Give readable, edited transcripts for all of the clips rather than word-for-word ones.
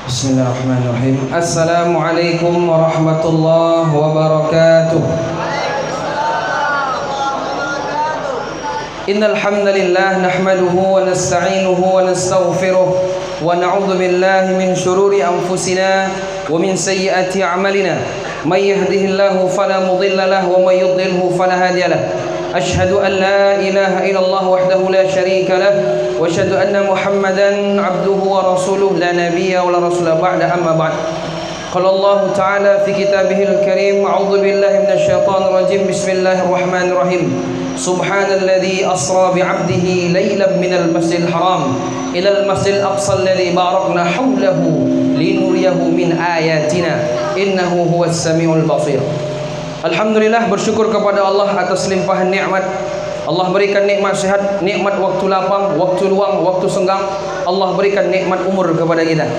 Bismillahirrahmanirrahim. Assalamualaikum warahmatullahi wabarakatuh. Innal hamdalillah nahmaduhu wa nasta'inuhu wa nastaghfiruh wa na'udzu billahi min shururi anfusina wa min sayyiati a'malina. May yahdihillahu fala mudilla lahu wa may yudlilhu fala hadiya lahu. Ashhadu an la ilaha illallah wahdahu la syarika lah wa asyhadu anna Muhammadan abduhu wa rasuluh la nabiyya wa la rasula ba'da amma ba'd. Qala Allah ta'ala fi kitabihil karim a'udzu billahi minasy syaithanir rajim bismillahirrahmanirrahim. Subhanalladzi asra bi'abdihi lailan minal masjidil haram ilal masjidil aqsa alladzi barakna hawlahu linuriyahu min ayatina innahu huwas samiul basir. Alhamdulillah, bersyukur kepada Allah atas limpahan nikmat. Allah berikan nikmat sehat, nikmat waktu lapang, waktu luang, waktu senggang. Allah berikan nikmat umur kepada kita.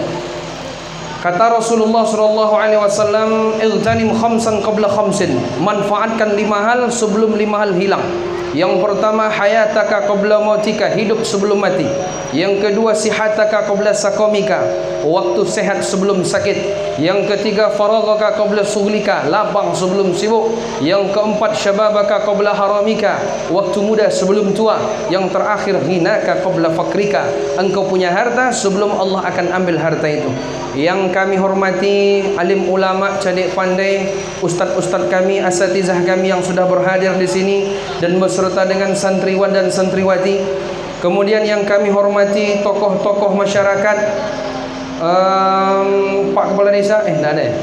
Kata Rasulullah SAW, "Igtanim khamsan qabla khamsin." Manfaatkan 5 hal sebelum 5 hal hilang. Yang pertama, hayataka qabla mautika, hidup sebelum mati. Yang kedua, sihataka qabla sakomika, waktu sehat sebelum sakit. Yang ketiga, faraghaka qabla sughlika, lapang sebelum sibuk. Yang keempat, syababaka qabla haramika, waktu muda sebelum tua. Yang terakhir, ghinaka qabla fakrika, engkau punya harta sebelum Allah akan ambil harta itu. Yang kami hormati alim ulama, cadik pandai, ustaz-ustaz kami, asatizah kami yang sudah berhadir di sini dan beserta dengan santriwan dan santriwati. Kemudian yang kami hormati tokoh-tokoh masyarakat, Pak Kepala Desa, tidak ada ya?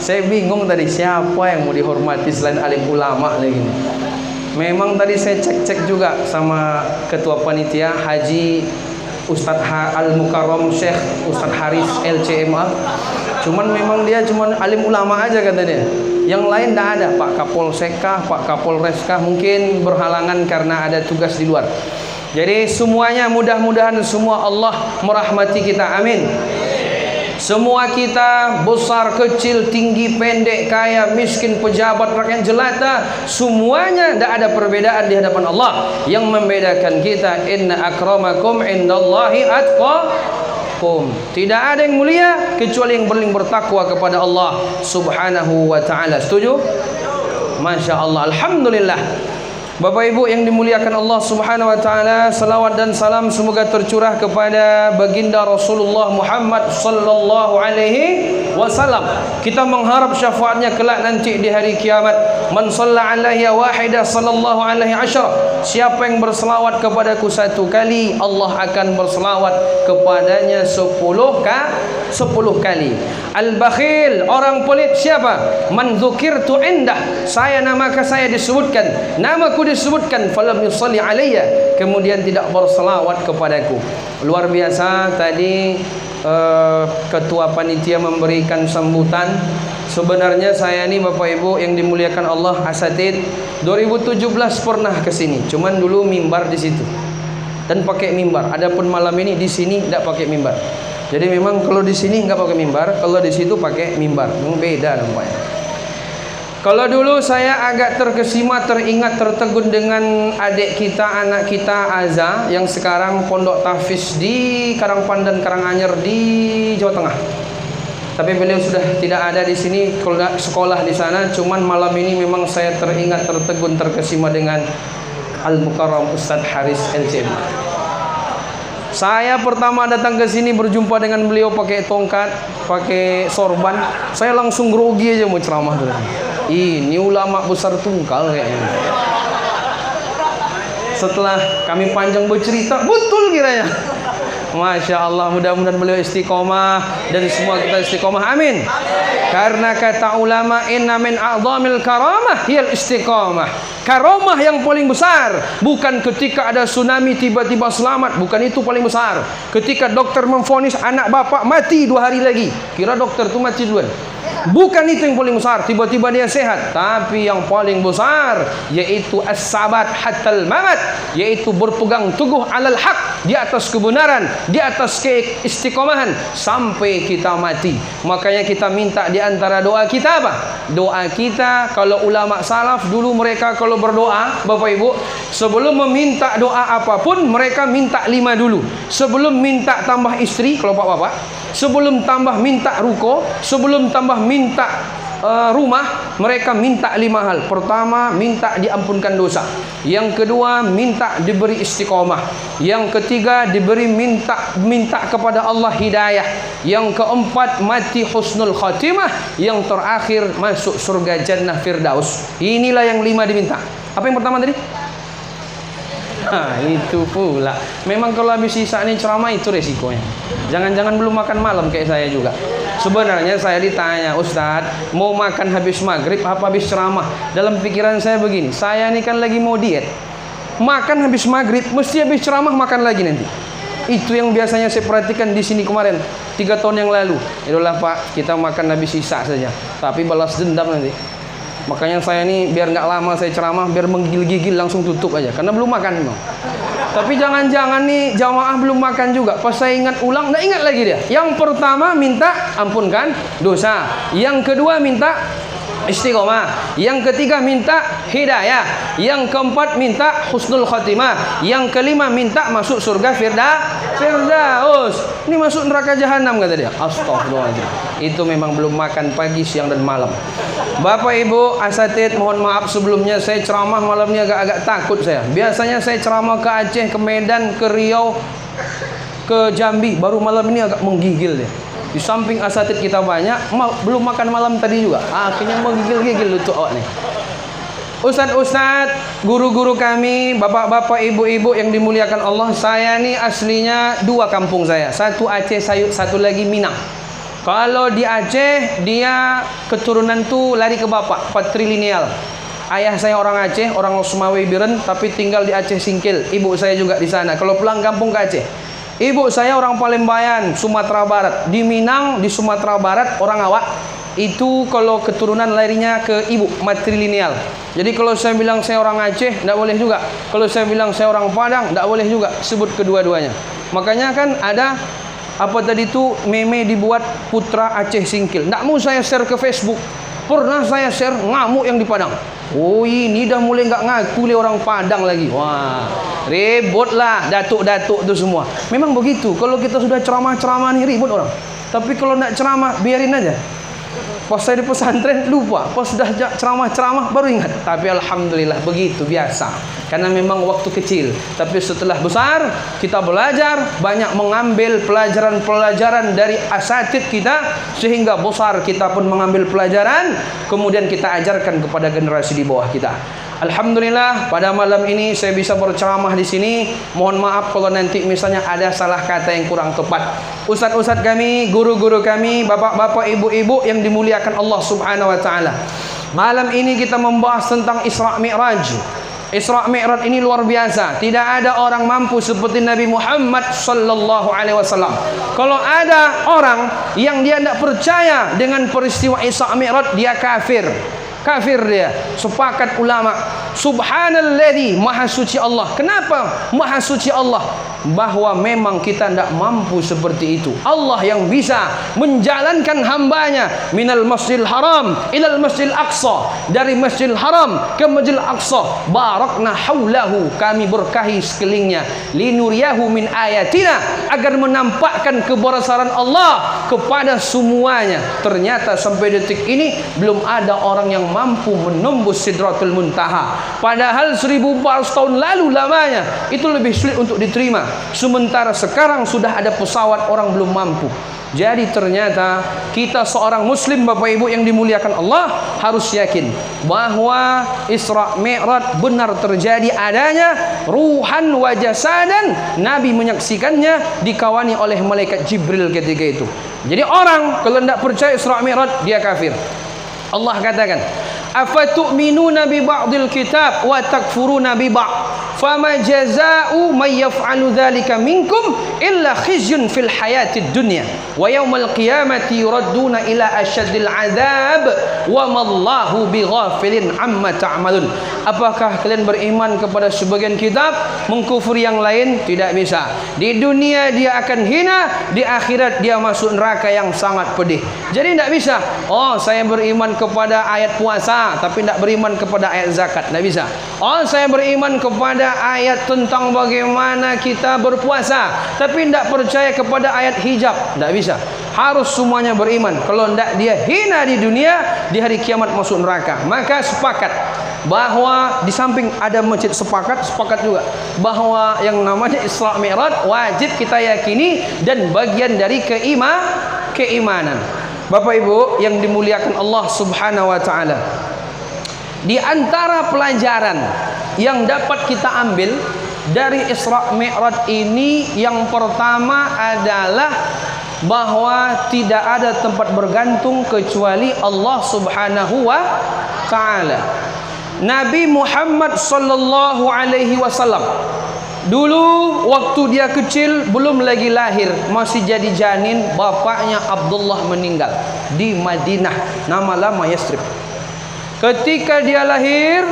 Saya bingung tadi siapa yang mau dihormati selain alim ulama lagi. Memang tadi saya cek-cek juga sama ketua panitia Haji Ustadz Al-Mukarram Syekh Ustadz Haris LCMA. Cuman memang dia cuman alim ulama aja katanya. Yang lain tidak ada, Pak Kapolsekah, Pak Kapolreskah mungkin berhalangan karena ada tugas di luar. Jadi semuanya mudah-mudahan semua Allah merahmati kita, amin. Semua kita, besar, kecil, tinggi, pendek, kaya, miskin, pejabat, rakyat jelata, semuanya tidak ada perbedaan di hadapan Allah. Yang membedakan kita, inna akramakum indallahi atqakum. Tidak ada yang mulia kecuali yang paling bertakwa kepada Allah Subhanahu wa ta'ala. Setuju? Masya Allah, alhamdulillah. Bapak Ibu yang dimuliakan Allah Subhanahu wa ta'ala, salawat dan salam semoga tercurah kepada baginda Rasulullah Muhammad sallallahu alaihi wasallam. Kita mengharap syafaatnya kelak nanti di hari kiamat. Man shalla alaihi wahidah sallallahu alaihi asyara. Siapa yang berselawat kepadaku 1 kali, Allah akan berselawat kepadanya 10 kali. Al-bakhil, orang pelit siapa? Man dzukirtu indah, saya disebutkan, namaku disebutkan, falam yusalli alayya, kemudian tidak berselawat kepadaku. Luar biasa tadi ketua panitia memberikan sambutan. Sebenarnya saya ini Bapak Ibu yang dimuliakan Allah, asatid 2017 pernah ke sini, cuman dulu mimbar di situ dan pakai mimbar. Adapun malam ini di sini tidak pakai mimbar. Jadi memang kalau di sini nggak pakai mimbar, kalau di situ pakai mimbar. Memang beda nampaknya. Kalau dulu saya agak terkesima, teringat, tertegun dengan adik kita, anak kita Aza yang sekarang pondok tahfiz di Karangpandan, Karanganyar di Jawa Tengah. Tapi beliau sudah tidak ada di sini, sekolah di sana. Cuman malam ini memang saya teringat, tertegun, terkesima dengan Al-Mukarram Ustadz Haris LCMA. Saya pertama datang ke sini berjumpa dengan beliau pakai tongkat, pakai sorban. Saya langsung grogi aja mau ceramah dulu. Ini ulama besar tungkal kayaknya. Setelah kami panjang bercerita, betul kiranya. Masya Allah, mudah-mudahan beliau istiqomah dan semua kita istiqomah, amin. Karena kata ulama, inna min a'zamil karamah hiyal istiqomah. Karamah yang paling besar bukan ketika ada tsunami tiba-tiba selamat, bukan itu paling besar. Ketika dokter memvonis anak bapak mati 2 hari lagi, kira dokter itu mati duluan. Bukan itu yang paling besar, tiba-tiba dia sehat. Tapi yang paling besar yaitu as-sabat hatal mamat, yaitu berpegang teguh alal haq di atas kebenaran, di atas keistiqomahan sampai kita mati. Makanya kita minta di antara doa kita apa? Doa kita, kalau ulama salaf dulu mereka kalau berdoa, Bapak Ibu, sebelum meminta doa apapun mereka minta 5 dulu. Sebelum minta tambah istri, kalau Bapak-bapak, sebelum tambah minta ruko, sebelum tambah minta rumah, mereka minta 5 hal. Pertama, minta diampunkan dosa. Yang kedua, minta diberi istiqomah. Yang ketiga, diberi minta kepada Allah hidayah. Yang keempat, mati husnul khatimah. Yang terakhir, masuk surga jannah firdaus. Inilah yang 5 diminta. Apa yang pertama tadi? Nah, itu pula. Memang kalau habis sisa ini ceramah itu resikonya. Jangan-jangan belum makan malam kayak saya juga. Sebenarnya saya ditanya, Ustadz, mau makan habis maghrib apa habis ceramah? Dalam pikiran saya begini, saya ini kan lagi mau diet. Makan habis maghrib, mesti habis ceramah makan lagi nanti. Itu yang biasanya saya perhatikan di sini kemarin 3 tahun yang lalu. Itulah Pak, kita makan habis sisa saja, tapi balas dendam nanti. Makanya saya ini biar nggak lama saya ceramah, biar menggigil-gigil langsung tutup aja, karena belum makan memang. Tapi jangan-jangan nih jamaah belum makan juga. Pas saya ingat ulang, nggak ingat lagi dia. Yang pertama minta ampunkan dosa. Yang kedua minta istiqomah. Yang ketiga minta hidayah. Yang keempat minta husnul khatimah. Yang kelima minta masuk surga firdaus. Ini masuk neraka jahanam kata dia. Astagfirullahaladzim. Itu memang belum makan pagi, siang dan malam. Bapak Ibu asatid, mohon maaf sebelumnya saya ceramah malam ini agak-agak takut saya. Biasanya saya ceramah ke Aceh, ke Medan, ke Riau, ke Jambi. Baru malam ini agak menggigil dia. Di samping asatid kita banyak, belum makan malam tadi juga. Akhirnya menggigil-gigil lutut awak nih. Ustadz, guru-guru kami, bapak-bapak, ibu-ibu yang dimuliakan Allah, saya nih aslinya 2 kampung saya. Satu Aceh, satu lagi Minang. Kalau di Aceh, dia keturunan tuh lari ke bapak, patrilineal. Ayah saya orang Aceh, orang Sumawi Biren, tapi tinggal di Aceh Singkil. Ibu saya juga di sana. Kalau pulang kampung ke Aceh. Ibu saya orang Palembang, Sumatera Barat. Di Minang, di Sumatera Barat, orang Awak. Itu kalau keturunan larinya ke ibu, matrilineal. Jadi kalau saya bilang saya orang Aceh, tidak boleh juga. Kalau saya bilang saya orang Padang, tidak boleh juga. Sebut kedua-duanya. Makanya kan ada apa tadi itu meme dibuat Putra Aceh Singkil. Tidak mau saya share ke Facebook. Pernah saya share ngamuk yang di Padang. Oh ini dah mulai nggak ngaku le orang Padang lagi. Wah ribut lah datuk-datuk itu semua. Memang begitu. Kalau kita sudah ceramah-ceramah nih ribut orang. Tapi kalau nak ceramah biarin aja. Pas saya di pesantren lupa, pas sudah ceramah-ceramah baru ingat. Tapi alhamdulillah begitu biasa. Karena memang waktu kecil. Tapi setelah besar kita belajar, banyak mengambil pelajaran-pelajaran dari asatid kita, sehingga besar kita pun mengambil pelajaran, kemudian kita ajarkan kepada generasi di bawah kita. Alhamdulillah pada malam ini saya bisa berceramah di sini. Mohon maaf kalau nanti misalnya ada salah kata yang kurang tepat. Ustadz-ustadz kami, guru-guru kami, bapak-bapak, ibu-ibu yang dimuliakan Allah Subhanahu wa taala. Malam ini kita membahas tentang Isra Mi'raj. Isra Mi'raj ini luar biasa. Tidak ada orang mampu seperti Nabi Muhammad sallallahu alaihi wasallam. Kalau ada orang yang dia tidak percaya dengan peristiwa Isra Mi'raj, dia kafir. Kafir dia. Sepakat ulama, subhanalladzi, maha suci Allah. Kenapa maha suci Allah? Bahwa memang kita tidak mampu seperti itu. Allah yang bisa menjalankan hambanya minal masjidil haram ilal masjidil aqsa, dari masjidil haram ke masjidil aqsa. Barakna haulahu, kami berkahi sekelilingnya, linuriyahu min ayatina, agar menampakkan kebesaran Allah kepada semuanya. Ternyata sampai detik ini belum ada orang yang mampu menembus Sidratul Muntaha. Padahal 1400 tahun lalu lamanya itu lebih sulit untuk diterima. Sementara sekarang sudah ada pesawat, orang belum mampu. Jadi ternyata kita seorang muslim, Bapak Ibu yang dimuliakan Allah, harus yakin bahwa Isra Mi'raj benar terjadi adanya, ruhan wa jasadan. Nabi menyaksikannya, dikawani oleh malaikat Jibril ketika itu. Jadi orang kalau tidak percaya Isra Mi'raj, dia kafir. Allah katakan, afatu'minuna bi ba'dil kitab wa takfuruna bi ba'd, fama jazaa'u may yaf'alu dzalika minkum illa khizyun fil hayatid dunya wa yaumal qiyamati yuradduna ila asyaddil adzab wa mallahu bighafilin amma ta'malun. Apakah kalian beriman kepada sebagian kitab, mengkufuri yang lain? Tidak bisa. Di dunia dia akan hina, di akhirat dia masuk neraka yang sangat pedih. Jadi tidak bisa. Oh, saya beriman kepada ayat puasa tapi tidak beriman kepada ayat zakat. Tidak bisa. Oh, saya beriman kepada ayat tentang bagaimana kita berpuasa tapi tidak percaya kepada ayat hijab. Tidak bisa. Harus semuanya beriman. Kalau tidak, dia hina di dunia, di hari kiamat masuk neraka. Maka sepakat bahwa di samping ada masjid sepakat juga bahwa yang namanya Isra Mi'raj wajib kita yakini dan bagian dari keimanan. Bapak Ibu yang dimuliakan Allah Subhanahu wa taala, di antara pelajaran yang dapat kita ambil dari Isra Mi'raj ini, yang pertama adalah bahwa tidak ada tempat bergantung kecuali Allah Subhanahu wa taala. Nabi Muhammad sallallahu alaihi wasallam dulu waktu dia kecil, belum lagi lahir, masih jadi janin, bapaknya Abdullah meninggal di Madinah, nama lama Yathrib. Ketika dia lahir,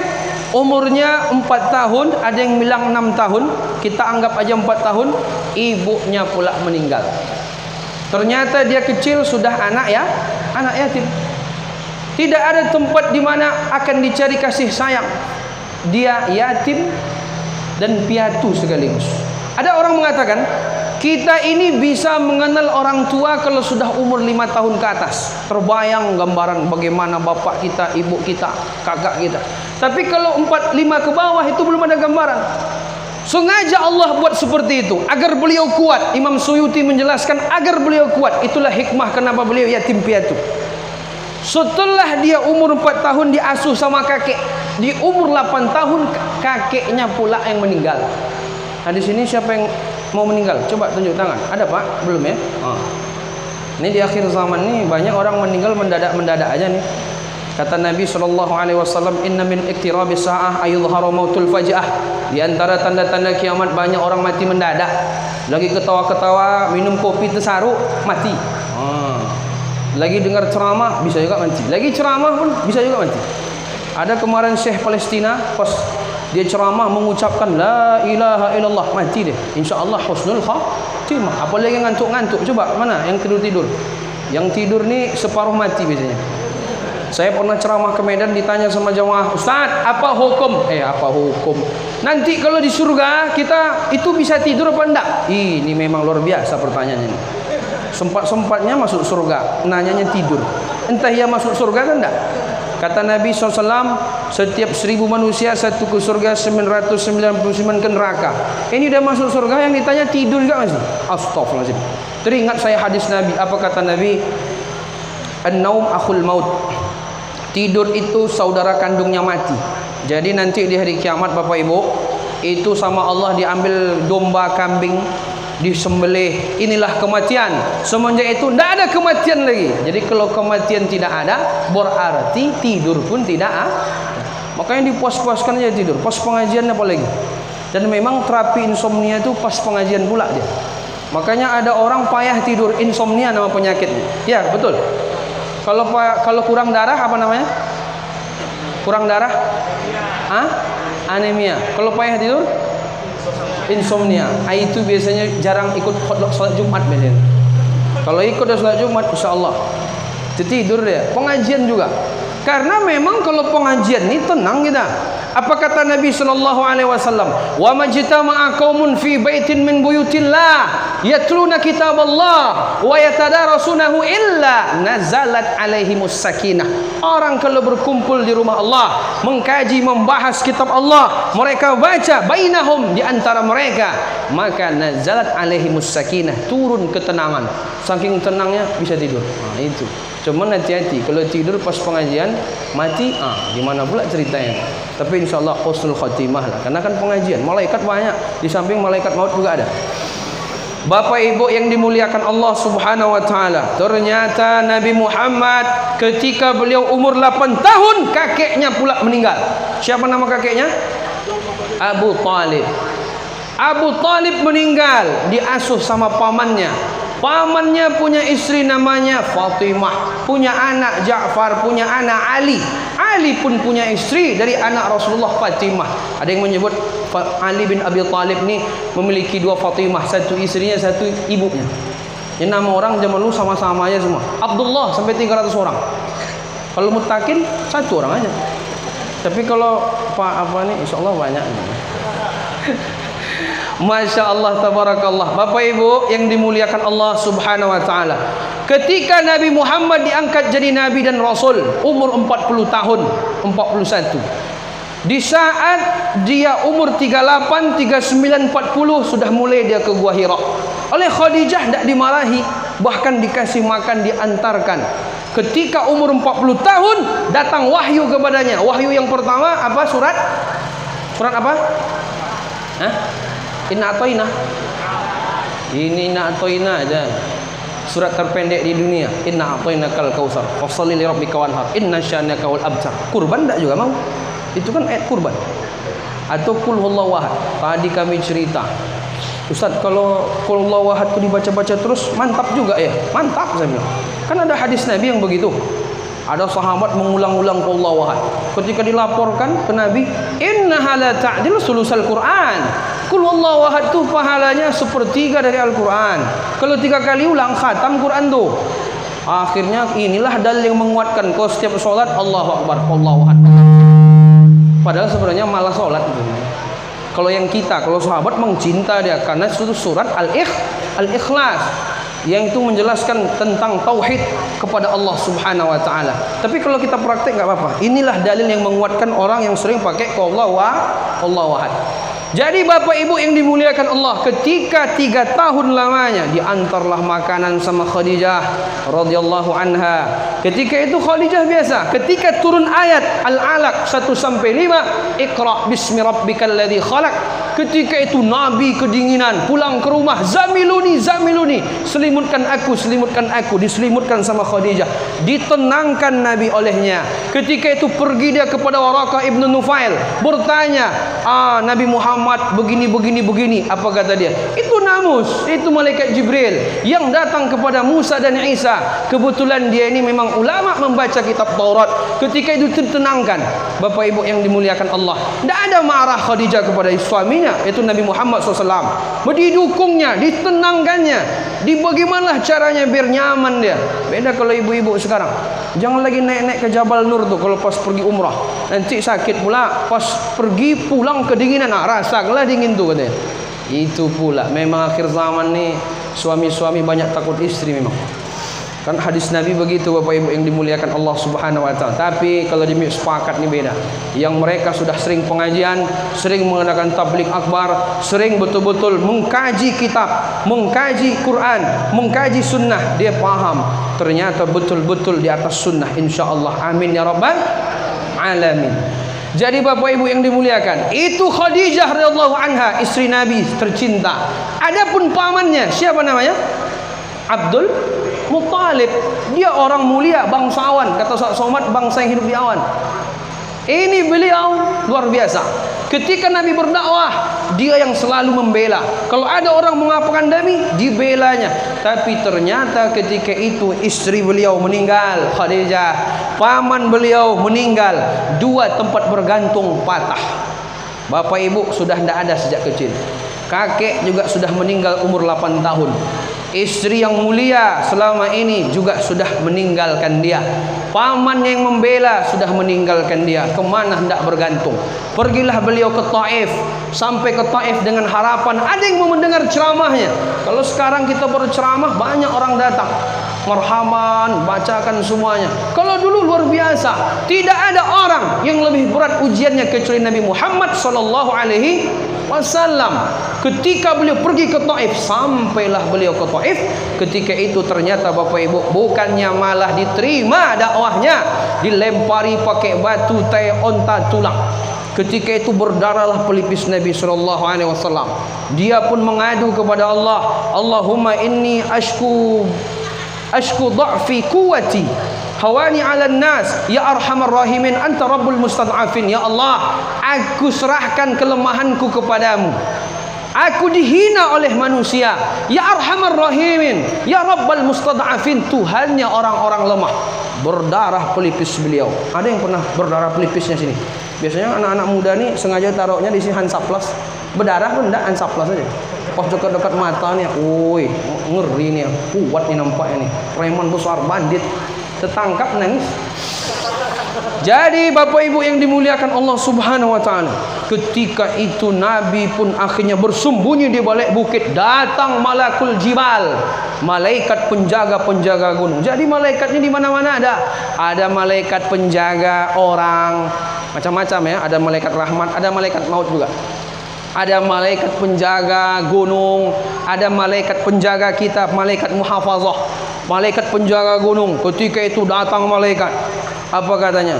umurnya 4 tahun, ada yang bilang 6 tahun, kita anggap aja 4 tahun, ibunya pula meninggal. Ternyata dia kecil sudah anak yatim. Tidak ada tempat di mana akan dicari kasih sayang. Dia yatim dan piatu sekaligus. Ada orang mengatakan, kita ini bisa mengenal orang tua kalau sudah umur 5 tahun ke atas. Terbayang gambaran bagaimana bapak kita, ibu kita, kakak kita. Tapi kalau 4, 5 ke bawah itu belum ada gambaran. Sengaja Allah buat seperti itu agar beliau kuat. Imam Suyuti menjelaskan agar beliau kuat. Itulah hikmah kenapa beliau yatim piatu. Setelah dia umur 4 tahun diasuh sama kakek, di umur 8 tahun kakeknya pula yang meninggal. Nah, di sini siapa yang mau meninggal? Coba tunjuk tangan. Ada Pak? Belum ya? Ini di akhir zaman nih banyak orang meninggal mendadak aja nih. Kata Nabi SAW, inna min iqtirabis sa'ah ayudhara mautul faj'ah. Di antara tanda-tanda kiamat banyak orang mati mendadak. Lagi ketawa-ketawa, minum kopi tersaru, mati. Lagi dengar ceramah bisa juga mati. Lagi ceramah pun bisa juga mati. Ada kemarin Syekh Palestina, pas dia ceramah mengucapkan la ilaha illallah, mati dia. Insyaallah husnul khatimah. Apalagi ngantuk-ngantuk. Coba mana yang tidur-tidur? Yang tidur nih separuh mati biasanya. Saya pernah ceramah ke Medan, ditanya sama jamaah, Ustaz, apa hukum? Apa hukum? Nanti kalau di surga kita itu bisa tidur apa enggak? Ini memang luar biasa pertanyaannya ini. Sempat-sempatnya masuk surga, nanyanya tidur. Entah ia masuk surga kan enggak? Kata Nabi SAW, setiap 1000 manusia satu ke surga, 999 ke neraka. Ini udah masuk surga, yang ditanya tidur juga masih. Astagfirullahaladzim. Teringat saya hadis Nabi. Apa kata Nabi? An-naum akhul maut. Tidur itu saudara kandungnya mati. Jadi nanti di hari kiamat Bapak Ibu, itu sama Allah diambil domba, kambing, disembelih. Inilah kematian. Semenjak itu tidak ada kematian lagi. Jadi kalau kematian tidak ada, berarti tidur pun tidak ada. Makanya dipuas-puaskan aja tidur. Pas pengajian apalagi. Dan memang terapi insomnia itu pas pengajian pula dia. Makanya ada orang payah tidur, insomnia nama penyakitnya. Ya betul. Kalau kurang darah apa namanya? Kurang darah? Anemia. Kalau payah tidur? Insomnia. Itu biasanya jarang ikut sholat Jumat biasanya. Kalau ikut sholat Jumat, insya Allah tidur dia. Pengajian juga. Karena memang kalau pengajian ini tenang kita. Apa kata Nabi sallallahu alaihi wasallam? Wa majtama'a qaumun fi baitin min buyutillah yatluna kitaballah wa yatadarasunahu illa nazalat alaihimus sakinah. Orang kalau berkumpul di rumah Allah, mengkaji, membahas kitab Allah, mereka baca bainahum, di antara mereka, maka nazalat alaihimus sakinah, turun ketenangan. Saking tenangnya bisa tidur. Itu. Cuman hati-hati kalau tidur pas pengajian mati, gimana pula ceritanya. Tapi insyaallah husnul khatimah lah. Karena kan pengajian, malaikat banyak, di samping malaikat maut juga ada. Bapak Ibu yang dimuliakan Allah Subhanahu wa taala, ternyata Nabi Muhammad ketika beliau umur 8 tahun kakeknya pula meninggal. Siapa nama kakeknya? Abu Talib. Abu Talib meninggal, diasuh sama pamannya. Pamannya punya istri namanya Fatimah, punya anak Ja'far, punya anak Ali. Ali pun punya istri dari anak Rasulullah, Fatimah. Ada yang menyebut Ali bin Abi Talib ni memiliki dua Fatimah, satu istrinya, satu ibunya. Yang nama orang zaman dulu sama-sama aja semua. Abdullah sampai 300 orang. Kalau Mutakin satu orang aja. Tapi kalau Pak apa nih, insya Allah banyak. Masya Allah, tabarakallah. Bapak Ibu yang dimuliakan Allah subhanahu wa ta'ala, ketika Nabi Muhammad diangkat jadi Nabi dan Rasul, umur 40 tahun, 41. Di saat dia umur 38, 39, 40, sudah mulai dia ke Gua Hira. Oleh Khadijah tidak dimarahi, bahkan dikasih makan, diantarkan. Ketika umur 40 tahun, datang wahyu kepadanya. Wahyu yang pertama apa? Surat apa? Hah? Inna atoina. Ini inna atoina aja. Surat terpendek di dunia. Inna atoina kal kausar. Fasholli li rabbika wanhar. Inna syani'aka wal abtar. Kurban tak juga mau? Itu kan ayat kurban. Atau qul huwallahu ahad. Tadi kami cerita, Ustaz, kalau qul huwallahu ahad itu dibaca-baca terus mantap juga ya. Mantap saya bilang. Kan ada hadis Nabi yang begitu. Ada sahabat mengulang-ulang qul huwallahu ahad. Ketika dilaporkan ke Nabi, innaha la ta'dil sulusal Qur'an. Qul huwallahu ahad itu pahalanya sepertiga dari Al-Qur'an. Kalau 3 kali ulang khatam Quran tuh. Akhirnya inilah dalil yang menguatkan kalau setiap sholat Allahu Akbar, Allahu ahad. Padahal sebenarnya malah sholat itu. Kalau yang kita, kalau sahabat mencinta dia karena itu surat Al-Ikhlas yang itu menjelaskan tentang tauhid kepada Allah Subhanahu wa taala. Tapi kalau kita praktek enggak apa-apa. Inilah dalil yang menguatkan orang yang sering pakai Allahu ahad. Jadi Bapak Ibu yang dimuliakan Allah, ketika 3 tahun lamanya diantarlah makanan sama Khadijah radhiyallahu anha. Ketika itu Khadijah biasa. Ketika turun ayat Al-Alaq 1 sampai 5, Iqra bismi rabbikal ladzi khalaq. Ketika itu Nabi kedinginan, pulang ke rumah, zamiluni, selimutkan aku, diselimutkan sama Khadijah, ditenangkan Nabi olehnya. Ketika itu pergi dia kepada Waraqah ibnu Nufail, bertanya, Nabi Muhammad begini. Apa kata dia? Itu Namus, itu malaikat Jibril yang datang kepada Musa dan Isa. Kebetulan dia ini memang ulama membaca kitab Taurat. Ketika itu ditenangkan. Bapak Ibu yang dimuliakan Allah, tidak ada marah Khadijah kepada suaminya, itu Nabi Muhammad SAW. Didukungnya, ditenangkannya, bagaimana caranya biar nyaman dia. Beda kalau ibu-ibu sekarang, jangan lagi naik-naik ke Jabal Nur tuh kalau pas pergi umrah, nanti sakit pula, pas pergi pulang kedinginan, rasakanlah dingin tuh katanya. Itu pula memang akhir zaman nih, suami-suami banyak takut istri memang. Kan hadis Nabi begitu Bapak Ibu yang dimuliakan Allah Subhanahu wa taala. Tapi kalau demi sepakat nih beda. Yang mereka sudah sering pengajian, sering mengadakan tabligh akbar, sering betul-betul mengkaji kitab, mengkaji Quran, mengkaji sunnah, dia paham ternyata betul-betul di atas sunnah, insyaallah. Amin ya rabbal alamin. Jadi Bapak Ibu yang dimuliakan, itu Khadijah radhiyallahu anha, istri Nabi tercinta. Adapun pamannya, siapa namanya? Abdul Muttalib. Dia orang mulia, bangsawan. Kata Ustaz Somad, bangsa yang hidup di awan. Ini beliau luar biasa. Ketika Nabi berdakwah, dia yang selalu membela. Kalau ada orang mengapakan Nabi, dibelanya. Tapi ternyata ketika itu istri beliau meninggal, Khadijah. Paman beliau meninggal. 2 tempat bergantung patah. Bapak Ibu sudah tidak ada sejak kecil. Kakek juga sudah meninggal umur 8 tahun. Istri yang mulia selama ini juga sudah meninggalkan dia. Paman yang membela sudah meninggalkan dia. Kemana hendak bergantung? Pergilah beliau ke Taif. Sampai ke Taif dengan harapan ada yang mau mendengar ceramahnya. Kalau sekarang kita berceramah, banyak orang datang, marhaban, bacakan semuanya. Kalau dulu luar biasa, tidak ada orang yang lebih berat ujiannya kecuali Nabi Muhammad sallallahu alaihi wasallam. Ketika beliau pergi ke Taif, sampailah beliau ke Taif. Ketika itu ternyata Bapak Ibu, bukannya malah diterima dakwahnya, dilempari pakai batu tai onta tulang. Ketika itu berdarahlah pelipis Nabi sallallahu alaihi wasallam. Dia pun mengadu kepada Allah, Allahumma inni ashku dha'fi quwwati hawani 'alan nas ya arhamar rahimin anta rabbul mustad'afin. Ya Allah, aku serahkan kelemahanku kepadamu. Aku dihina oleh manusia. Ya arhamar rahimin, ya rabbal mustad'afin, Tuhannya orang-orang lemah. Berdarah pelipis beliau. Ada yang pernah berdarah pelipisnya sini? Biasanya anak-anak muda nih sengaja taruhnya di sini Hansaplas. Berdarah pun enggak, Hansaplas aja. Pas dekat-dekat mata nih, woi, ngeri nih, kuat nih nampaknya nih. Preman besar, bandit, tertangkap nangis. Jadi Bapak Ibu yang dimuliakan Allah Subhanahu wa taala, ketika itu Nabi pun akhirnya bersembunyi di balik bukit. Datang malakul jibal, malaikat penjaga-penjaga gunung. Jadi malaikatnya di mana-mana ada. Ada malaikat penjaga orang, macam-macam ya. Ada malaikat rahmat, ada malaikat maut juga. Ada malaikat penjaga gunung, ada malaikat penjaga kitab, malaikat muhafazah, malaikat penjaga gunung. Ketika itu datang malaikat, apa katanya?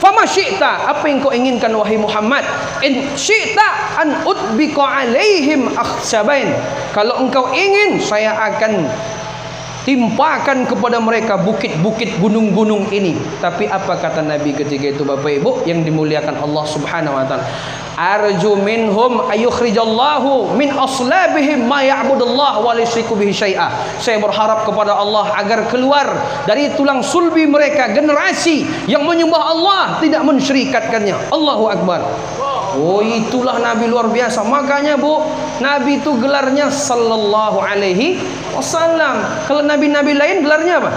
Fama syi'ta, apa yang kau inginkan wahai Muhammad? In syi'ta an utbika alaihim akhsabain. Kalau engkau ingin, saya akan timpakan kepada mereka bukit-bukit gunung-gunung ini. Tapi apa kata Nabi ketika itu Bapak Ibu yang dimuliakan Allah Subhanahu wa taala? Arju minhum ayukhrijallahu min aslabihim ma ya'budullah wa la yusyriku bihi syai'a. Saya berharap kepada Allah agar keluar dari tulang sulbi mereka generasi yang menyembah Allah, tidak mensyirikatkannya. Allahu akbar. Oh, itulah Nabi luar biasa. Makanya Bu, Nabi itu gelarnya sallallahu alaihi wasallam. Kalau nabi-nabi lain gelarnya apa?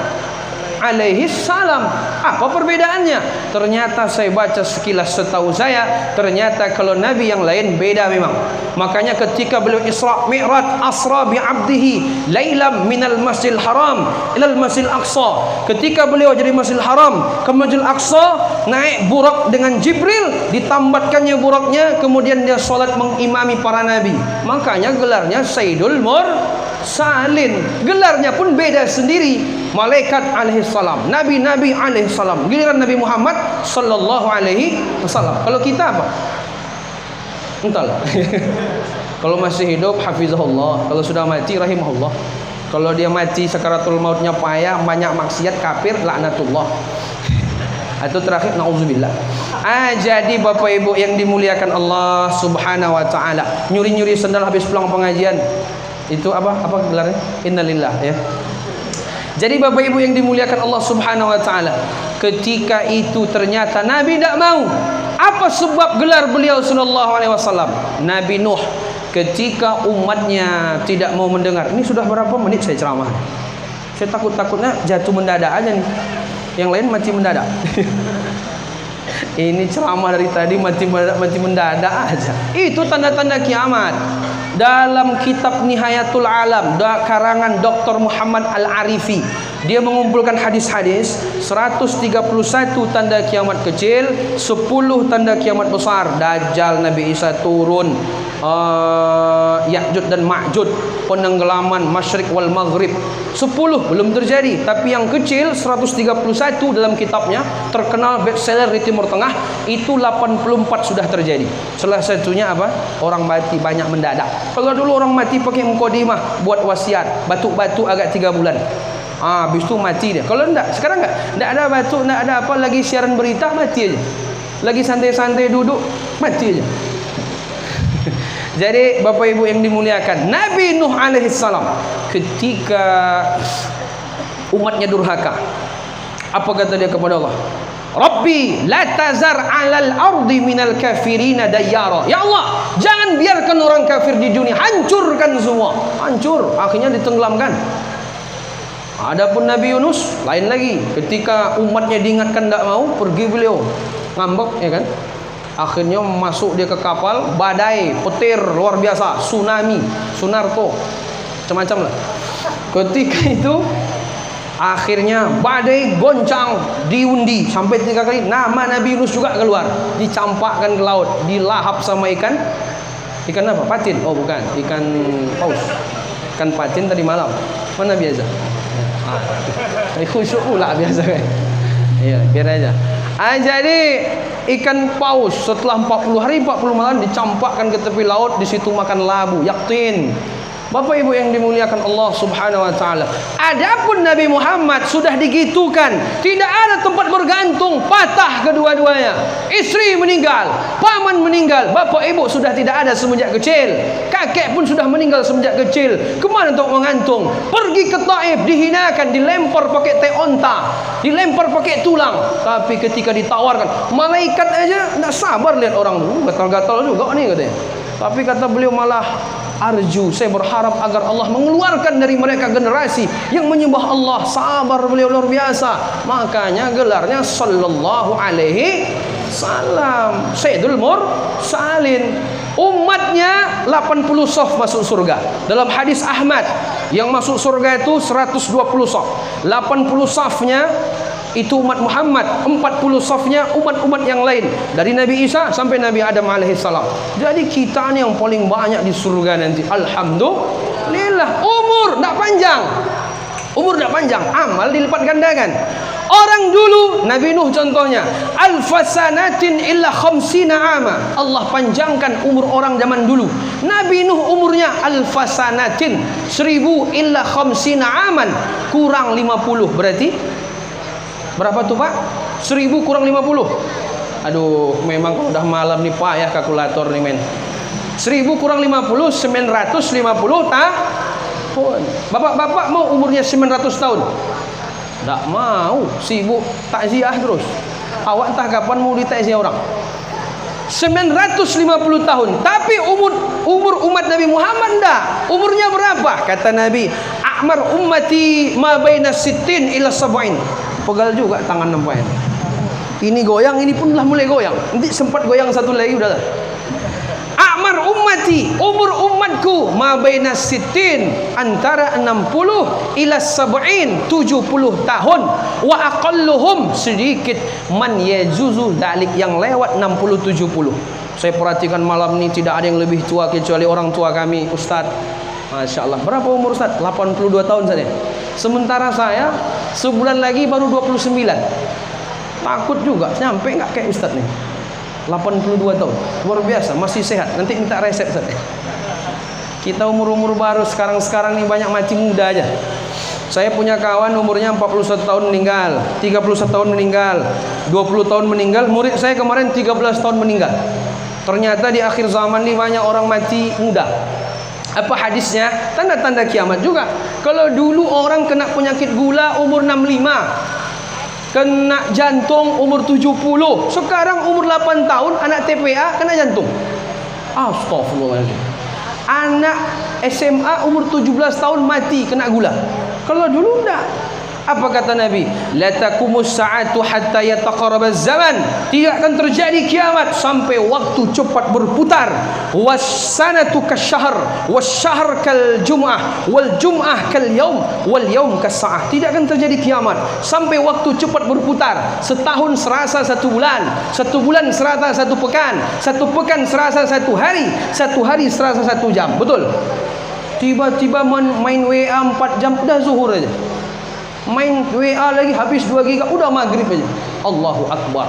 Alaihi salam. Apa perbedaannya? Ternyata saya baca sekilas, setahu saya ternyata kalau nabi yang lain beda memang. Makanya ketika beliau Isra Mi'raj, asra bi 'abdihi lailam minal masjidil haram ilal masjidil aqsa. Ketika beliau dari Masjidil Haram ke Masjidil Aqsa, naik burak dengan Jibril, ditambatkannya buraknya, kemudian dia salat mengimami para nabi. Makanya gelarnya Sayyidul Mursalin. Gelarnya pun beda sendiri. Malaikat alaihi salam, nabi-nabi alaihi salam, giliran Nabi Muhammad sallallahu alaihi wasallam. Kalau kita apa? Entahlah. Kalau masih hidup hafizahullah, kalau sudah mati rahimahullah. Kalau dia mati sakaratul mautnya payah, banyak maksiat, kafir, laknatullah. Atau terakhir naudzubillah. Jadi Bapak Ibu yang dimuliakan Allah Subhanahu wa taala, nyuri-nyuri sendal habis pulang pengajian. Itu apa gelarnya? Innalillah ya. Jadi Bapak Ibu yang dimuliakan Allah Subhanahu wa taala, ketika itu ternyata Nabi tidak mau. Apa sebab gelar beliau sallallahu alaihi wasallam? Nabi Nuh ketika umatnya tidak mau mendengar. Ini sudah berapa menit saya ceramah? Saya takutnya jatuh mendadak aja nih. Yang lain mati mendadak. Ini ceramah dari tadi mati mendadak aja. Itu tanda-tanda kiamat. Dalam kitab Nihayatul Alam karangan Dr. Muhammad Al-Arifi, dia mengumpulkan hadis-hadis 131 tanda kiamat kecil, 10 tanda kiamat besar. Dajjal, Nabi Isa turun, Ya'jud dan Ma'jud, penenggelaman Masyriq wal Maghrib. 10 belum terjadi, tapi yang kecil 131 dalam kitabnya terkenal bestseller di Timur Tengah, itu 84 sudah terjadi. Salah satunya apa? Orang mati banyak mendadak. Kalau dulu orang mati pakai mukadimah, buat wasiat, batuk-batuk agak 3 bulan. Habis itu mati dia. Kalau enggak, sekarang enggak ada batuk, enggak ada apa, lagi siaran berita mati aja. Lagi santai-santai duduk, mati aja. Jadi Bapak Ibu yang dimuliakan, Nabi Nuh alaihi salam ketika umatnya durhaka, apa kata dia kepada Allah? Rabbi la tazar 'alal ardi minal kafirina dayyara. Ya Allah, jangan biarkan orang kafir di dunia, hancurkan semua. Hancur, akhirnya ditenggelamkan. Adapun Nabi Yunus lain lagi, ketika umatnya diingatkan tidak mau, pergi beliau ngambek ya kan. Akhirnya masuk dia ke kapal, badai, petir luar biasa, tsunami, Sunarto, macam-macam lah. Ketika itu akhirnya badai goncang, diundi sampai 3 kali, nama Nabi Yunus juga keluar, dicampakkan ke laut, dilahap sama ikan apa? Patin? Oh bukan, ikan paus. Ikan patin tadi malam. Mana biasa? Khusyuk pula biasa kan. Iya, biar aja. Jadi ikan paus setelah 40 hari 40 malam dicampakkan ke tepi laut, di situ makan labu, yaktin. Bapak Ibu yang dimuliakan Allah Subhanahu wa taala. Adapun Nabi Muhammad sudah digitukan, tidak ada tempat bergantung, patah kedua-duanya. Istri meninggal, paman meninggal, bapak ibu sudah tidak ada semenjak kecil. Kakek pun sudah meninggal semenjak kecil. Kemana untuk mengantung? Pergi ke Taif, dihinakan, dilempar pakai teh onta, dilempar pakai tulang. Tapi ketika ditawarkan, malaikat aja tidak sabar lihat orang itu, gatal-gatal juga nih katanya. Tapi kata beliau malah, arju, saya berharap agar Allah mengeluarkan dari mereka generasi yang menyembah Allah. Sabar beliau luar biasa. Makanya gelarnya sallallahu alaihi salam, Sayyidul Mursalin. Umatnya 80 saf masuk surga. Dalam hadis Ahmad, yang masuk surga itu 120 saf. 80 safnya itu umat Muhammad, 40 safnya umat-umat yang lain, dari Nabi Isa sampai Nabi Adam alaihissalam. Jadi kita ni yang paling banyak di surga nanti. Alhamdulillah. Umur tak panjang, umur tak panjang, amal dilipat gandakan. Orang dulu, Nabi Nuh contohnya, alfasanatin illa khamsina ama. Allah panjangkan umur orang zaman dulu. Nabi Nuh umurnya alfasanatin, 1000 illa khamsina aman, kurang 50. Berarti berapa tuh Pak? 1000 kurang 50. Aduh, memang kalau udah malam nih Pak ya kalkulator nih men. 1000 kurang 50, 950 tahun. Bapak-bapak mau umurnya 900 tahun? Tak mau, sibuk takziah terus. Awak entah kapan mau ditakziah orang. 950 tahun. Tapi umur umat Nabi Muhammad dah. Umurnya berapa? Kata Nabi, a'mar ummati ma baina sittin ila sab'in. Pegal juga tangan nampaknya. Ini goyang, ini pun lah mulai goyang. Nanti sempat goyang satu lagi udah. A'mar ummati, umur umatku ma baina sittin, antara 60 ila sab'in, 70 tahun. Wa aqalluhum, sedikit man yajuzu dalik, yang lewat 60 70. Saya perhatikan malam ini tidak ada yang lebih tua kecuali orang tua kami, Ustaz. Masya Allah. Berapa umur Ustaz? 82 tahun saja. Sementara saya sebulan lagi baru 29. Takut juga, nyampe nggak kayak Ustaz nih. 82 tahun, luar biasa, masih sehat. Nanti minta resep Ustaz. Kita umur-umur baru sekarang nih banyak mati muda aja. Saya punya kawan umurnya 41 tahun meninggal, 31 tahun meninggal, 20 tahun meninggal. Murid saya kemarin 13 tahun meninggal. Ternyata di akhir zaman ini banyak orang mati muda. Apa hadisnya? Tanda-tanda kiamat juga. Kalau dulu orang kena penyakit gula umur 65, kena jantung umur 70. Sekarang umur 8 tahun anak TPA kena jantung. Astagfirullahaladzim. Anak SMA umur 17 tahun mati kena gula. Kalau dulu enggak. Apa kata Nabi? La taqumus sa'atu hatta yataqarrabaz zaman. Tidak akan terjadi kiamat sampai waktu cepat berputar. Was-sanatu kasyahr, was-syahr kal jum'ah, wal jum'ah kal yaum, wal yaum kas sa'ah. Tidak akan terjadi kiamat sampai waktu cepat berputar. Setahun serasa satu bulan, satu bulan serasa satu pekan, satu pekan serasa satu hari, satu hari serasa satu jam. Betul? Tiba-tiba main WA 4 jam dah zuhur aja. Main WA lagi habis 2 giga udah maghrib aja. Allahu Akbar.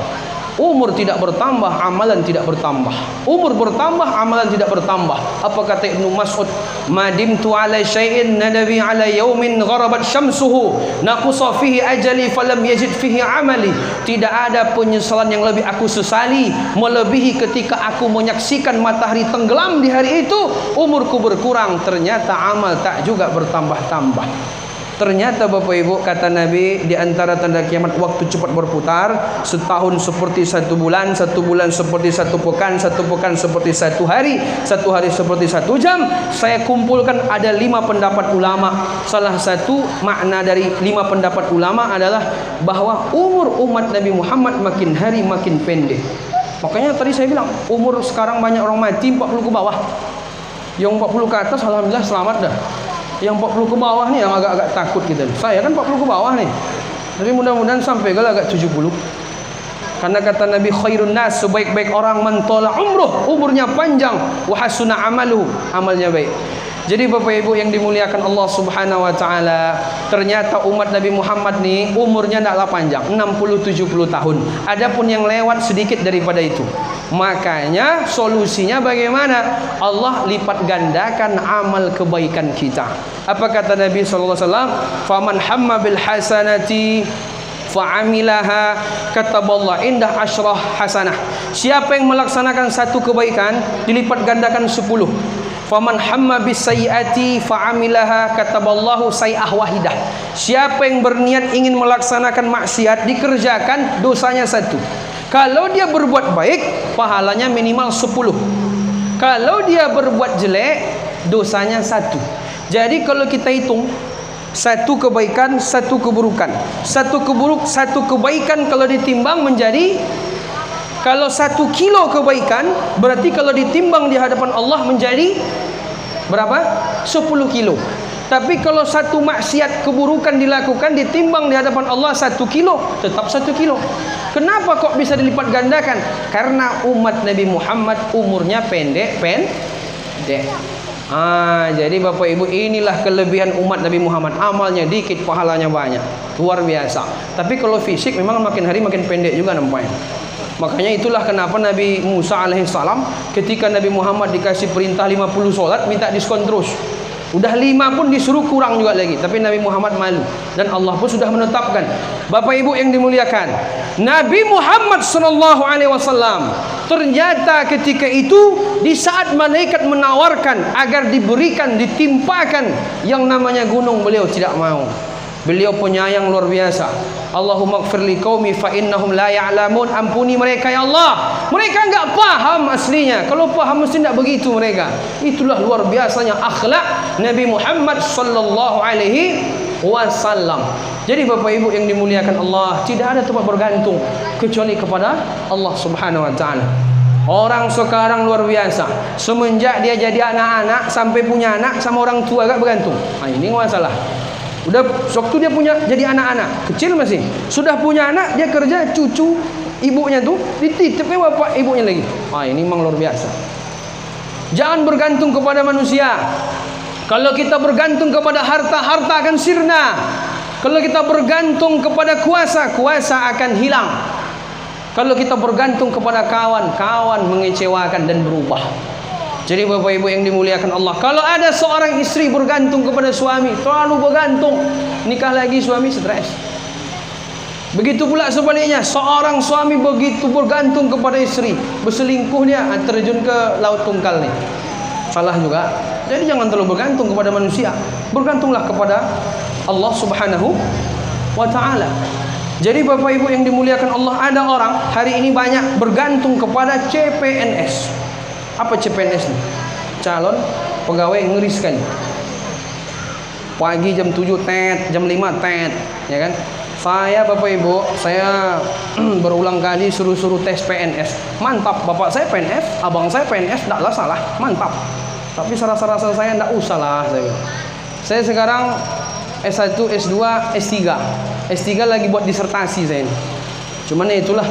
Umur tidak bertambah, amalan tidak bertambah. Umur bertambah, amalan tidak bertambah. Apa kata Ibnu Mas'ud? Madimtu ala syai'in nadabi ala yaumin gharabat syamsuhu naqusa fihi ajali falam yajid fihi amali. Tidak ada penyesalan yang lebih aku sesali melebihi ketika aku menyaksikan matahari tenggelam di hari itu. Umurku berkurang, ternyata amal tak juga bertambah-tambah. Ternyata Bapak Ibu, kata Nabi, di antara tanda kiamat waktu cepat berputar. Setahun seperti satu bulan, satu bulan seperti satu pekan, satu pekan seperti satu hari seperti satu jam. Saya kumpulkan ada 5 pendapat ulama. Salah satu makna dari 5 pendapat ulama adalah bahwa umur umat Nabi Muhammad makin hari makin pendek. Makanya tadi saya bilang, umur sekarang banyak orang mati 40 ke bawah. Yang 40 ke atas alhamdulillah selamat dah. Yang 40 ke bawah nih yang agak-agak takut kita. Saya kan 40 ke bawah nih. Tapi mudah-mudahan sampai ke agak 70. Karena kata Nabi, khairun nas, sebaik-baik orang man tala umruh, umurnya panjang, wa hasuna amalu, amalnya baik. Jadi Bapak Ibu yang dimuliakan Allah Subhanahu wa taala, ternyata umat Nabi Muhammad nih umurnya tidaklah panjang, 60-70 tahun. Adapun yang lewat sedikit daripada itu. Makanya solusinya bagaimana? Allah lipat gandakan amal kebaikan kita. Apa kata Nabi sallallahu alaihi wasallam? Faman hamma bil hasanati fa'amilaha kataballah indah asyrah hasanah. Siapa yang melaksanakan satu kebaikan dilipat gandakan 10. Faman hamma bis sayyiati fa'amilaha kataballahu sayyi'ah wahidah. Siapa yang berniat ingin melaksanakan maksiat dikerjakan dosanya 1. Kalau dia berbuat baik pahalanya minimal 10. Kalau dia berbuat jelek dosanya 1. Jadi kalau kita hitung, satu kebaikan, satu keburukan. Satu kebaikan kalau ditimbang menjadi, kalau 1 kilo kebaikan, berarti kalau ditimbang di hadapan Allah menjadi berapa? 10 kilo. Tapi kalau satu maksiat keburukan dilakukan, ditimbang di hadapan Allah 1 kilo, tetap 1 kilo. Kenapa kok bisa dilipat gandakan? Karena umat Nabi Muhammad umurnya pendek. Jadi Bapak Ibu, inilah kelebihan umat Nabi Muhammad. Amalnya dikit, pahalanya banyak. Luar biasa. Tapi kalau fisik memang makin hari makin pendek juga nampaknya. Makanya itulah kenapa Nabi Musa alaihissalam ketika Nabi Muhammad dikasih perintah 50 solat, minta diskon terus. Udah 5 pun disuruh kurang juga lagi. Tapi Nabi Muhammad malu. Dan Allah pun sudah menetapkan. Bapak Ibu yang dimuliakan, Nabi Muhammad SAW ternyata ketika itu, di saat malaikat menawarkan agar diberikan, ditimpakan yang namanya gunung, beliau tidak mau. Beliau penyayang luar biasa. Allahumma gfirli qaumi fa innahum la ya'lamun. Ampuni mereka ya Allah, mereka enggak paham aslinya. Kalau paham mesti tidak begitu mereka. Itulah luar biasanya akhlak Nabi Muhammad sallallahu alaihi wasallam. Jadi Bapak Ibu yang dimuliakan Allah, tidak ada tempat bergantung kecuali kepada Allah Subhanahu wa taala. Orang sekarang luar biasa. Semenjak dia jadi anak-anak sampai punya anak sama orang tua agak bergantung. Ini masalah. Udah waktu dia punya jadi anak-anak kecil masih, sudah punya anak dia kerja, cucu ibunya tuh dititipnya bapak ibunya lagi. Ini memang luar biasa. Jangan bergantung kepada manusia. Kalau kita bergantung kepada harta, harta akan sirna. Kalau kita bergantung kepada kuasa, kuasa akan hilang. Kalau kita bergantung kepada kawan, kawan mengecewakan dan berubah. Jadi Bapak Ibu yang dimuliakan Allah, kalau ada seorang istri bergantung kepada suami, terlalu bergantung, nikah lagi suami stres. Begitu pula sebaliknya, seorang suami begitu bergantung kepada istri, berselingkuh dia, terjun ke laut tungkal nih, salah juga. Jadi jangan terlalu bergantung kepada manusia, bergantunglah kepada Allah Subhanahu wa ta'ala. Jadi Bapak Ibu yang dimuliakan Allah, ada orang hari ini banyak bergantung kepada CPNS. Apa CPNS nih? Calon pegawai ngeriskan. Pagi jam 7 tet, jam 5 tet, ya kan? Saya Bapak Ibu, saya berulang kali suruh tes PNS. Mantap, bapak saya PNS, abang saya PNS, tidaklah salah, mantap. Tapi rasa-rasa saya tidak usah lah. Saya sekarang S1, S2, S3. S3 lagi buat disertasi saya ini. Cuman ya itulah.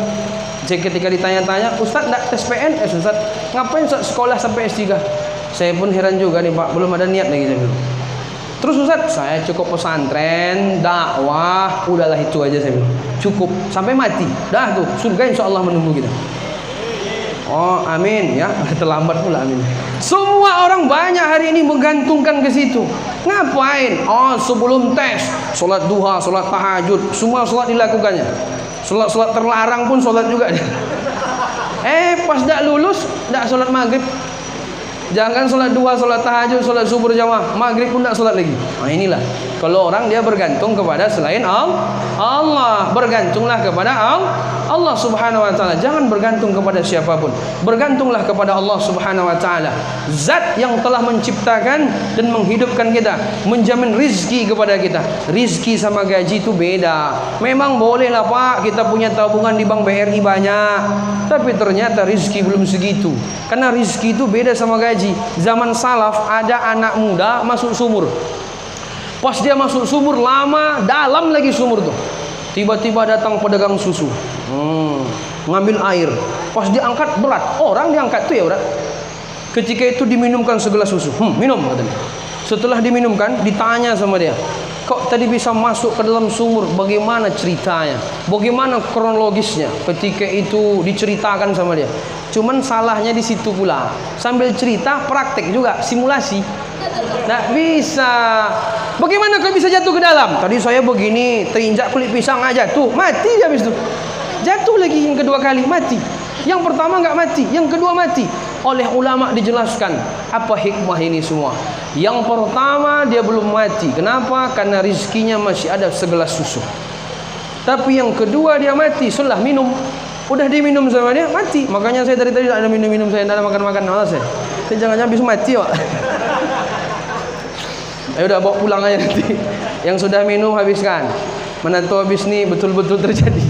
Jadi ketika ditanya-tanya, Ustaz tidak tes PNS, Ustaz ngapain Ustaz sekolah sampai S3? Saya pun heran juga nih Pak, belum ada niat lagi saya bilang. Terus Ustaz, saya cukup pesantren, dakwah, udahlah itu aja saya bilang. Cukup sampai mati, dah tuh surga insya Allah menunggu kita. Oh amin ya, terlambat pula amin. Semua orang banyak hari ini menggantungkan ke situ. Ngapain? Oh sebelum tes, sholat duha, sholat tahajud, semua sholat dilakukannya. Sholat terlarang pun sholat juga. Pas dah lulus, dah sholat maghrib. Jangan sholat duha, sholat tahajud, sholat subuh jamaah, maghrib pun dah sholat lagi. Inilah kalau orang dia bergantung kepada selain Allah, bergantunglah kepada Allah Subhanahu wa ta'ala. Jangan bergantung kepada siapapun, bergantunglah kepada Allah Subhanahu wa ta'ala, zat yang telah menciptakan dan menghidupkan kita, menjamin rizki kepada kita. Rizki sama gaji itu beda. Memang bolehlah Pak kita punya tabungan di bank BRI banyak, tapi ternyata rizki belum segitu. Karena rizki itu beda sama gaji. Zaman salaf ada anak muda masuk sumur. Pas dia masuk sumur, lama dalam lagi sumur tuh, tiba-tiba datang pedagang susu, ngambil air. Pas diangkat berat, orang diangkat tuh ya berat. Ketika itu diminumkan segelas susu, minum katanya. Setelah diminumkan, ditanya sama dia, kok tadi bisa masuk ke dalam sumur? Bagaimana ceritanya? Bagaimana kronologisnya? Ketika itu diceritakan sama dia. Cuman salahnya di situ pula. Sambil cerita, praktek juga, simulasi. Nggak bisa. Bagaimana kau bisa jatuh ke dalam? Tadi saya begini, terinjak kulit pisang aja tuh, mati dia habis itu. Jatuh lagi yang kedua kali, mati. Yang pertama nggak mati, yang kedua mati. Oleh ulama dijelaskan apa hikmah ini semua. Yang pertama dia belum mati. Kenapa? Karena rizkinya masih ada segelas susu. Tapi yang kedua dia mati setelah minum. Udah diminum sama dia, mati. Makanya saya dari tadi tidak ada minum-minum, saya tidak ada makan-makan. Malas saya. Jangan-jangan habis mati, Pak. Ayo udah bawa pulang aja nanti. Yang sudah minum habiskan. Mana tahu habis ni betul-betul terjadi.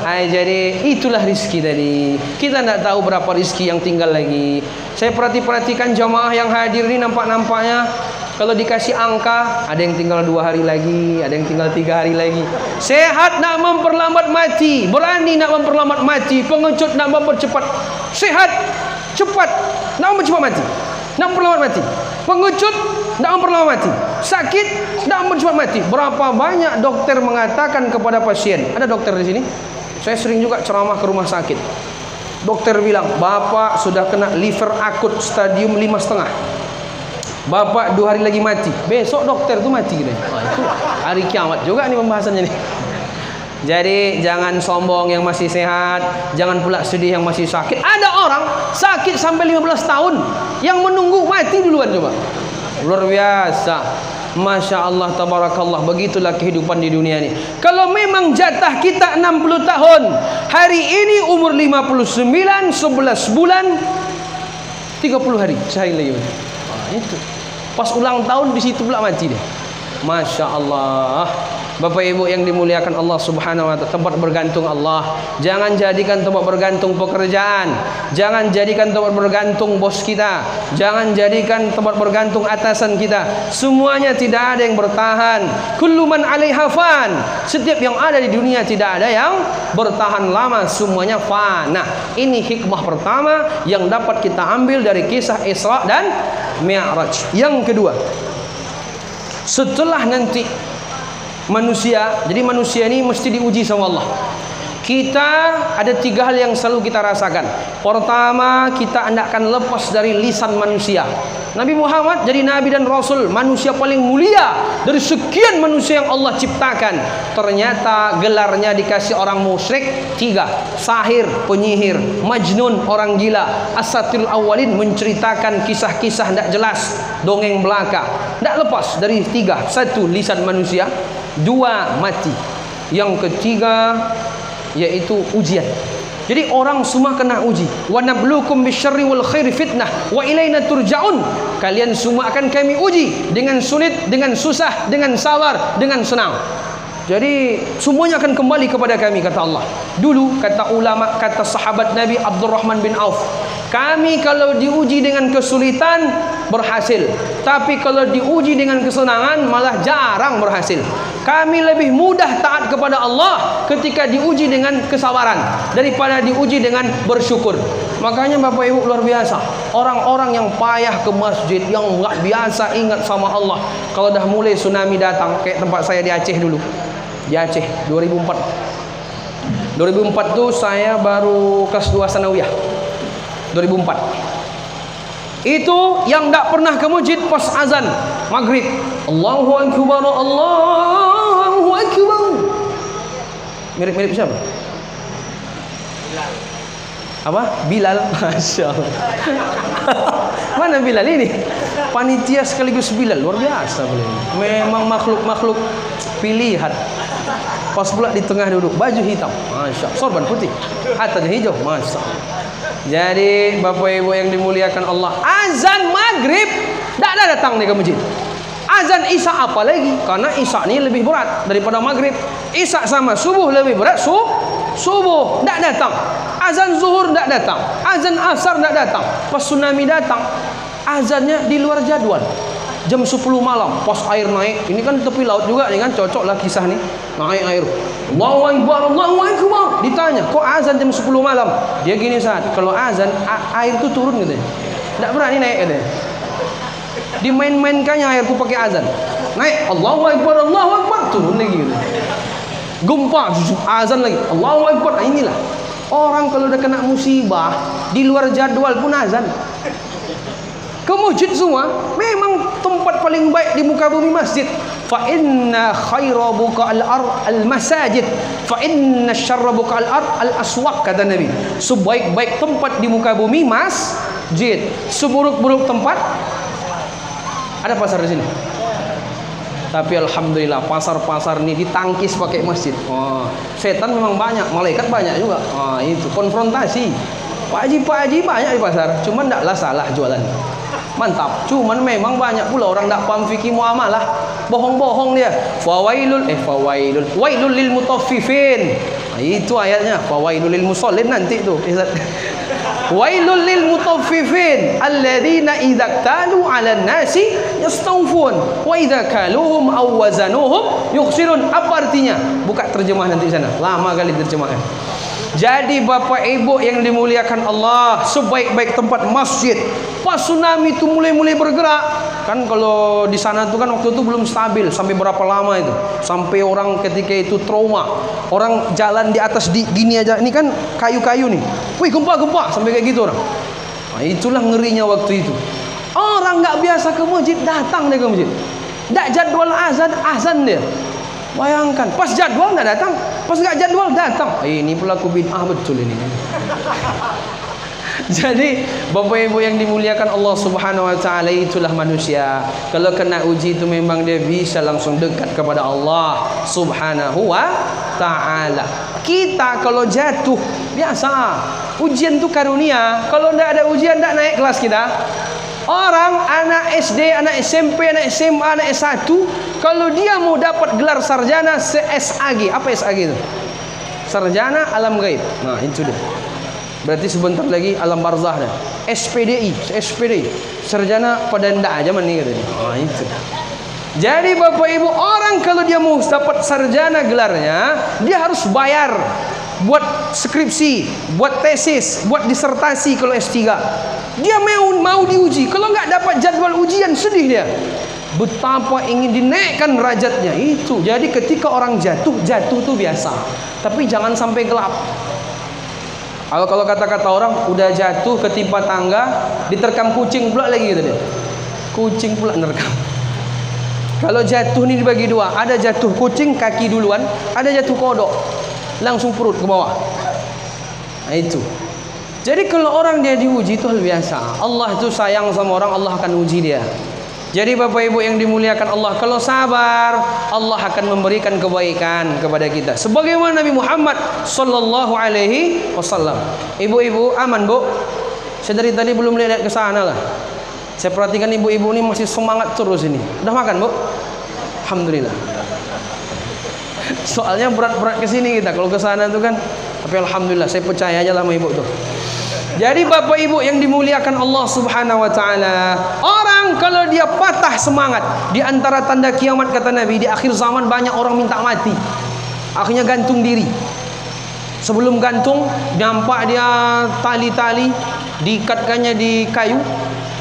Jadi itulah rizki tadi. Kita tidak tahu berapa rizki yang tinggal lagi. Saya perhatikan jamaah yang hadir ini, nampaknya kalau dikasih angka, ada yang tinggal 2 hari lagi, ada yang tinggal 3 hari lagi. Sehat nak memperlambat mati, berani nak memperlambat mati, pengecut nak mempercepat. Sehat, cepat, nak mempercepat mati, nak memperlambat mati. Pengecut nak memperlambat mati, sakit nak mempercepat mati. Berapa banyak dokter mengatakan kepada pasien, ada dokter di sini. Saya sering juga ceramah ke rumah sakit. Dokter bilang, bapak sudah kena liver akut stadium 5,5. Bapak 2 hari lagi mati. Besok dokter tu mati gitu. Itu hari kiamat juga nih pembahasannya nih. Jadi jangan sombong yang masih sehat, jangan pula sedih yang masih sakit. Ada orang sakit sampai 15 tahun yang menunggu mati duluan coba. Luar biasa. Masya Allah, tabarakallah. Begitulah kehidupan di dunia ini. Kalau memang jatah kita 60 tahun, hari ini umur 59, 11 bulan, 30 hari, sehari lagi. Itu pas ulang tahun di situ pula mati dia. Masya Allah. Bapak Ibu yang dimuliakan Allah Subhanahu wa Ta'ala, tempat bergantung Allah. Jangan jadikan tempat bergantung pekerjaan. Jangan jadikan tempat bergantung bos kita. Jangan jadikan tempat bergantung atasan kita. Semuanya tidak ada yang bertahan. Kullu man 'alaiha fan. Setiap yang ada di dunia tidak ada yang bertahan lama, semuanya fana. Ini hikmah pertama yang dapat kita ambil dari kisah Isra dan Mi'raj. Yang kedua, setelah nanti manusia, jadi manusia ini mesti diuji sama Allah. Kita ada 3 hal yang selalu kita rasakan. Pertama, kita tidak akan lepas dari lisan manusia. Nabi Muhammad jadi nabi dan rasul, manusia paling mulia dari sekian manusia yang Allah ciptakan. Ternyata gelarnya dikasih orang musyrik 3. Sahir, penyihir, majnun, orang gila. Asatirul awalin, menceritakan kisah-kisah tidak jelas, dongeng belaka. Tidak lepas dari 3. 1, lisan manusia. 2, mati. Yang ketiga yaitu ujian. Jadi orang semua kena uji. Wa nabluukum bisyarri wal khairi fitnah wa ilaina turja'un. Kalian semua akan kami uji dengan sulit, dengan susah, dengan sabar, dengan senang. Jadi semuanya akan kembali kepada kami, kata Allah. Dulu kata ulama, kata sahabat Nabi Abdurrahman bin Auf, kami kalau diuji dengan kesulitan berhasil, tapi kalau diuji dengan kesenangan malah jarang berhasil. Kami lebih mudah taat kepada Allah ketika diuji dengan kesabaran daripada diuji dengan bersyukur. Makanya Bapak Ibu luar biasa, orang-orang yang payah ke masjid, yang nggak biasa ingat sama Allah, kalau dah mulai tsunami datang, kayak tempat saya di Aceh dulu. Di Aceh 2004 tuh saya baru kelas 2 sanawiyah. 2004 itu yang tak pernah ke masjid pas azan maghrib, Allahu Akbar, Allahu Akbar. Mirip-mirip siapa? Bilal. Apa? Bilal. Masya Allah. Mana Bilal ini? Panitia sekaligus Bilal, luar biasa beliau. Memang makhluk-makhluk pilihan. Pas pula di tengah duduk, baju hitam, masya Allah, sorban putih, atasnya hijau, masya Allah. Jadi Bapak Ibu yang dimuliakan Allah, azan maghrib tidak ada datang nih ke masjid. Azan isya apa lagi? Karena isya ini lebih berat daripada maghrib. Isya sama subuh lebih berat, subuh tidak datang. Azan zuhur tidak datang. Azan asar tidak datang. Pas tsunami datang, azannya di luar jadwal. Jam 10 malam, pas air naik. Ini kan tepi laut juga, ini kan cocok lah kisah nih. Naik air, Allahu Akbar, Allahu Akbar. Ditanya, kok azan jam 10 malam? Dia gini saat, kalau azan air itu turun gitu. Tidak berani naik gitu. dimain-mainkannya airku pakai azan. Naik, Allahu Akbar, turun lagi. Gempa, azan lagi, Allahu Akbar. Inilah orang kalau udah kena musibah di luar jadwal pun azan. Ke masjid semua, memang tempat paling baik di muka bumi masjid. Fa inna khaira buqa'al ard al masajid, fa inna syarra buqa'al ard al aswaq, kata Nabi. Sebaik-baik tempat di muka bumi masjid, seburuk-buruk tempat ada pasar di sini. Tapi alhamdulillah pasar-pasar ini ditangkis pakai masjid. Oh, setan memang banyak, malaikat banyak juga. Oh, itu konfrontasi. Pak Haji banyak di pasar, cuman ndaklah salah jualan. Mantap. Cuman memang banyak pula orang tak paham fikih muamalah, bohong-bohong dia. Wailul lil mutaffifin. Nah, itu ayatnya. Fawailul lil musallin nanti tuh. Wailul lil mutaffifin alladzina idza talu 'alan nasi yastawfun wa idza kaluhum aw wazanuhum yukhsirun. Apa artinya? Buka terjemah nanti sana. Lama kali terjemahan. Jadi Bapak Ibu yang dimuliakan Allah, sebaik-baik tempat masjid. Pas tsunami itu mulai bergerak, kan kalau di sana tuh kan waktu itu belum stabil sampai berapa lama itu, sampai orang ketika itu trauma, orang jalan di atas gini aja, ini kan kayu-kayu nih, wih gempa sampai kayak gitu orang. Nah, itulah ngerinya waktu itu. Orang nggak biasa ke masjid datang dia ke masjid, nggak jadwal azan dia. Bayangkan, pas jadwal nggak datang, pas nggak jadwal datang. Ini pelaku bid'ah betul ini. Jadi Bapak Ibu yang dimuliakan Allah Subhanahu wa taala, itulah manusia. Kalau kena uji itu memang dia bisa langsung dekat kepada Allah Subhanahu wa taala. Kita kalau jatuh biasa, ujian itu karunia. Kalau tidak ada ujian tidak naik kelas kita. Orang anak SD, anak SMP, anak SMA, anak S1, kalau dia mau dapat gelar sarjana SAG, apa SAG itu? Sarjana alam gaib. Nah, itu dia. Berarti sebentar lagi alam barzah dah. SPD, sarjana pada ndak aja mani katanya. Nah, itu. Jadi Bapak Ibu, orang kalau dia mau dapat sarjana gelarnya, dia harus bayar buat skripsi, buat tesis, buat disertasi kalau S3. Dia mau diuji. Kalau nggak dapat jadwal ujian, sedih dia. Betapa ingin dinaikkan derajatnya itu. Jadi ketika orang jatuh tuh biasa. Tapi jangan sampai gelap. Kalau kata-kata orang udah jatuh ketimpa tangga, diterkam kucing pula lagi gitu dia. Kucing pula nerkam. Kalau jatuh ini dibagi dua, ada jatuh kucing kaki duluan, ada jatuh kodok langsung perut ke bawah. Nah, itu. Jadi kalau orang dia diuji itu hal biasa. Allah itu sayang sama orang, Allah akan uji dia. Jadi Bapak Ibu yang dimuliakan Allah, kalau sabar, Allah akan memberikan kebaikan kepada kita. Sebagaimana Nabi Muhammad sallallahu alaihi wasallam. Ibu-ibu aman, Bu? Saya dari tadi belum lihat ke sana lah. Saya perhatikan ibu-ibu ini masih semangat terus ini. Udah makan, Bu? Alhamdulillah. Soalnya berat-berat ke sini kita kalau ke sana itu kan. Tapi alhamdulillah saya percaya aja lah sama ibu tuh. Jadi Bapak Ibu yang dimuliakan Allah Subhanahu wa taala, orang kalau dia patah semangat, di antara tanda kiamat kata Nabi, di akhir zaman banyak orang minta mati. Akhirnya gantung diri. Sebelum gantung, nampak dia tali-tali diikatkannya di kayu.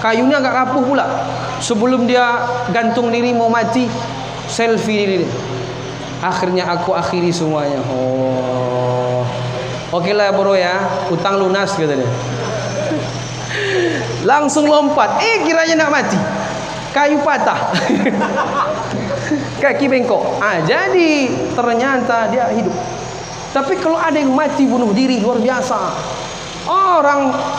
Kayunya agak rapuh pula. Sebelum dia gantung diri mau mati, selfie diri. Akhirnya aku akhiri semuanya. Oh. Oke lah bro ya, utang lunas katanya. Langsung lompat. Kiranya nak mati. Kayu patah. Kaki bengkok. Jadi ternyata dia hidup. Tapi kalau ada yang mati bunuh diri luar biasa.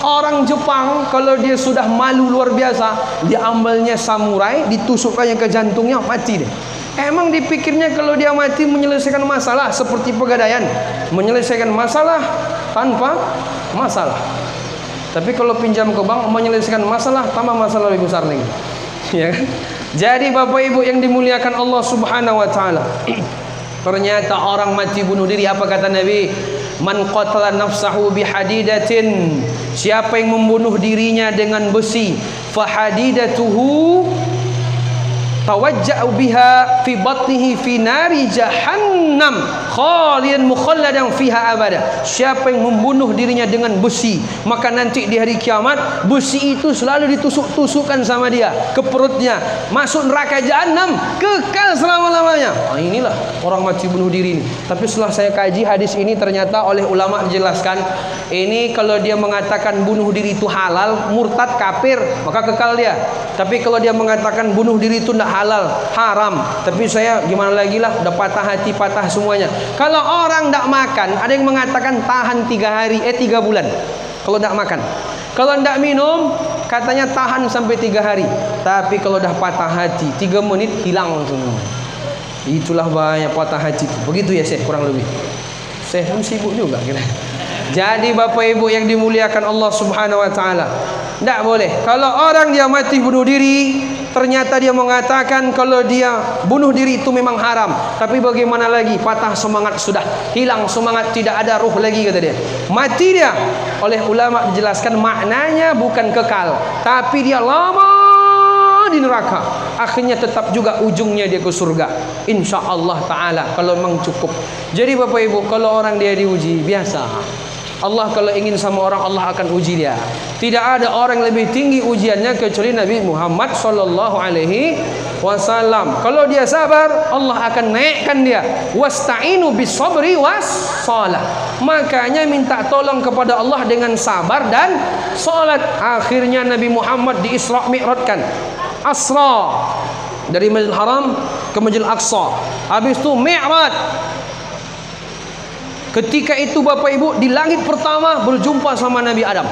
Orang Jepang kalau dia sudah malu luar biasa, diambilnya samurai, ditusukkannya ke jantungnya, mati deh. Emang dipikirnya kalau dia mati menyelesaikan masalah seperti pegadaian, menyelesaikan masalah tanpa masalah. Tapi kalau pinjam ke bank menyelesaikan masalah, tambah masalah lebih besar lagi. Ya kan? Jadi Bapak Ibu yang dimuliakan Allah Subhanahu wa taala, ternyata orang mati bunuh diri, apa kata Nabi? Man qatala nafsahu bihadidatin, siapa yang membunuh dirinya dengan besi, fahadidatuhu tawajja'u biha fi batnihi fi nari jahannam khalidan mukhalladan fiha abada. Siapa yang membunuh dirinya dengan besi, maka nanti di hari kiamat besi itu selalu ditusuk-tusukkan sama dia ke perutnya, masuk neraka jahanam, kekal selama-lamanya. Inilah orang mati bunuh diri ini. Tapi setelah saya kaji hadis ini, ternyata oleh ulama dijelaskan, ini kalau dia mengatakan bunuh diri itu halal, murtad, kafir, maka kekal dia. Tapi kalau dia mengatakan bunuh diri itu tidak halal, haram, tapi saya gimana lagi lah, udah patah hati, patah semuanya. Kalau orang tidak makan, ada yang mengatakan tahan 3 hari, 3 bulan kalau tidak makan. Kalau tidak minum, katanya tahan sampai 3 hari. Tapi kalau dah patah hati, 3 menit hilang langsung. Itulah bahaya patah hati. Begitu ya Syekh, kurang lebih. Syekh pun sibuk juga kira. Jadi Bapak Ibu yang dimuliakan Allah Subhanahu wa taala, tidak boleh kalau orang dia mati bunuh diri, ternyata dia mengatakan kalau dia bunuh diri itu memang haram. Tapi bagaimana lagi, patah semangat sudah, hilang semangat, tidak ada ruh lagi kata dia. Mati dia. Oleh ulama dijelaskan maknanya bukan kekal, tapi dia lama di neraka. Akhirnya tetap juga ujungnya dia ke surga, insyaallah taala, kalau memang cukup. Jadi Bapak Ibu, kalau orang dia diuji biasa, Allah kalau ingin sama orang, Allah akan uji dia. Tidak ada orang lebih tinggi ujiannya kecuali Nabi Muhammad sallallahu alaihi wasallam. Kalau dia sabar, Allah akan naikkan dia. Wasta'inu bis sabri was shalah. Makanya minta tolong kepada Allah dengan sabar dan salat. Akhirnya Nabi Muhammad di Isra Mi'rajkan. Asra dari Masjidil Haram ke Masjidil Aqsa. Habis itu Mi'raj. Ketika itu Bapak Ibu di langit pertama berjumpa sama Nabi Adam.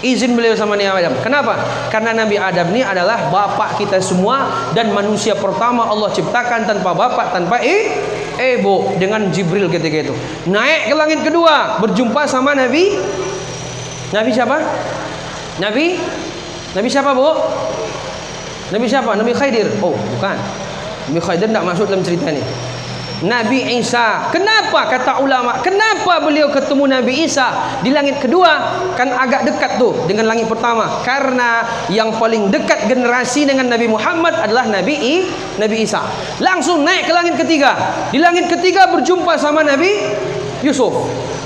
Izin beliau sama Nabi Adam. Kenapa? Karena Nabi Adam ini adalah bapak kita semua dan manusia pertama Allah ciptakan tanpa bapak, tanpa ibu, dengan Jibril ketika itu. Naik ke langit kedua berjumpa sama Nabi siapa? Nabi siapa, Bu? Nabi siapa? Nabi Khidir. Oh, bukan. Nabi Khidir tidak masuk dalam cerita ini. Nabi Isa. Kenapa kata ulama? Kenapa beliau ketemu Nabi Isa di langit kedua? Kan agak dekat tuh dengan langit pertama. Karena yang paling dekat generasi dengan Nabi Muhammad adalah Nabi Isa. Langsung naik ke langit ketiga. Di langit ketiga berjumpa sama Nabi Yusuf.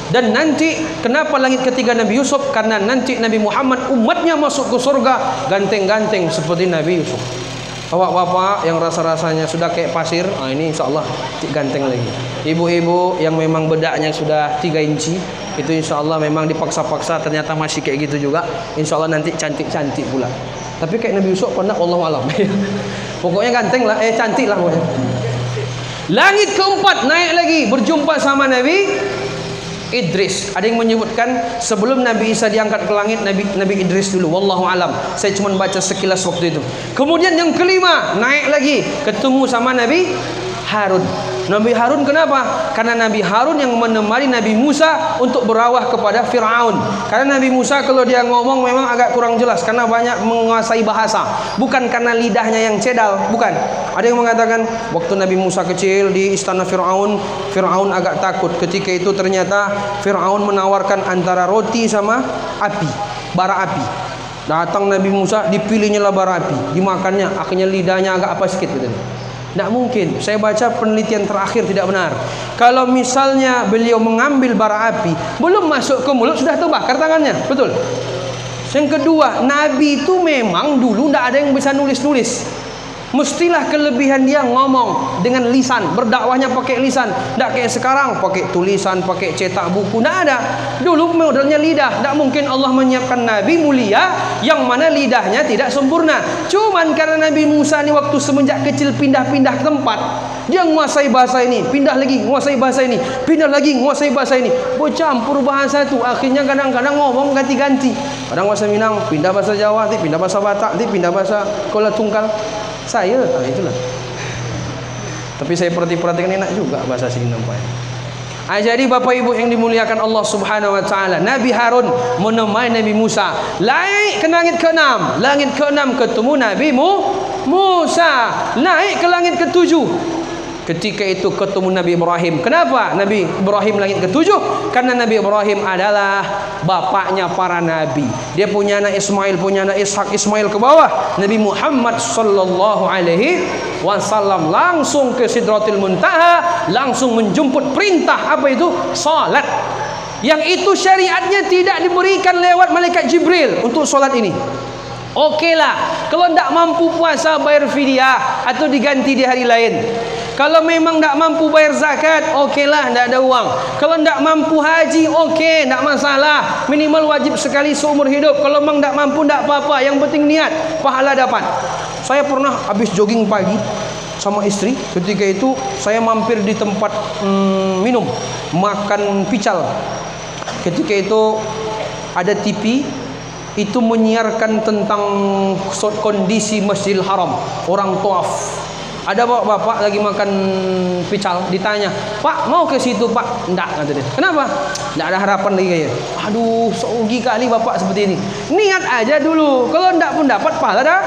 Dan nanti kenapa langit ketiga Nabi Yusuf? Karena nanti Nabi Muhammad umatnya masuk ke surga ganteng-ganteng seperti Nabi Yusuf. Bapak-bapak yang rasa-rasanya sudah kayak pasir, ini insya Allah ganteng lagi. Ibu-ibu yang memang bedaknya sudah 3 inci, itu insya Allah memang dipaksa-paksa ternyata masih kayak gitu juga. Insya Allah nanti cantik-cantik pula. Tapi kayak Nabi Yusuf pernah, wallahu alam. Pokoknya ganteng lah, cantik lah pokoknya. Langit keempat naik lagi berjumpa sama Nabi Idris. Ada yang menyebutkan sebelum Nabi Isa diangkat ke langit, Nabi Idris dulu. Wallahu alam. Saya cuma baca sekilas waktu itu. Kemudian yang kelima naik lagi ketemu sama Nabi Harun. Nabi Harun kenapa? Karena Nabi Harun yang menemani Nabi Musa untuk berawah kepada Fir'aun. Karena Nabi Musa kalau dia ngomong memang agak kurang jelas karena banyak menguasai bahasa. Bukan karena lidahnya yang cedal, bukan. Ada yang mengatakan waktu Nabi Musa kecil di istana Fir'aun, Fir'aun agak takut. Ketika itu ternyata Fir'aun menawarkan antara roti sama api, bara api. Datang Nabi Musa, dipilihnya lah bara api, dimakannya, akhirnya lidahnya agak apa sedikit gitu. Tidak mungkin. Saya baca penelitian terakhir tidak benar. Kalau misalnya beliau mengambil bara api, belum masuk ke mulut sudah terbakar tangannya. Betul. Yang kedua, Nabi itu memang dulu tidak ada yang bisa nulis-nulis. Mestilah kelebihan dia ngomong dengan lisan, berdakwahnya pakai lisan. Tidak kayak sekarang pakai tulisan, pakai cetak buku. Tidak ada. Dulu modelnya lidah. Tidak mungkin Allah menyiapkan Nabi mulia yang mana lidahnya tidak sempurna. Cuman karena Nabi Musa ini waktu semenjak kecil pindah-pindah tempat, dia menguasai bahasa ini, pindah lagi menguasai bahasa ini, pindah lagi menguasai bahasa ini, bercampur bahasa itu. Akhirnya kadang-kadang ngomong ganti-ganti. Kadang bahasa Minang, pindah bahasa Jawa, pindah bahasa Batak, pindah bahasa Kuala Tungkal. Saya, itulah. Tapi saya perhatikan enak juga bahasa sini nampaknya. Jadi Bapak Ibu yang dimuliakan Allah Subhanahu wa taala, Nabi Harun menemani Nabi Musa naik ke langit ke-6. Langit ke-6 ketemu Nabi Musa. Naik ke langit ke-7 Ketika itu ketemu Nabi Ibrahim. Kenapa Nabi Ibrahim langit ketujuh? Karena Nabi Ibrahim adalah bapaknya para nabi. Dia punya anak Ismail, punya anak Ishak, Ismail ke bawah. Nabi Muhammad sallallahu alaihi wasallam langsung ke Sidratil Muntaha, langsung menjemput perintah apa itu? Salat. Yang itu syariatnya tidak diberikan lewat malaikat Jibril untuk salat ini. Okeylah, kalau tidak mampu puasa bayar fidyah atau diganti di hari lain. Kalau memang tidak mampu bayar zakat, okeylah, tidak ada uang. Kalau tidak mampu haji, okey, tidak masalah. Minimal wajib sekali seumur hidup. Kalau memang tidak mampu, tidak apa-apa. Yang penting niat, pahala dapat. Saya pernah habis jogging pagi sama istri. Ketika itu saya mampir di tempat minum, makan pical. Ketika itu ada TV. Itu menyiarkan tentang kondisi Masjidil Haram, orang tawaf. Ada bapak lagi makan pical, ditanya, "Pak, mau ke situ, Pak?" "Enggak," kata dia. "Kenapa?" "Enggak ada harapan lagi kayaknya." Aduh, serugi kali bapak seperti ini. Niat aja dulu. Kalau enggak pun dapat pahala dah.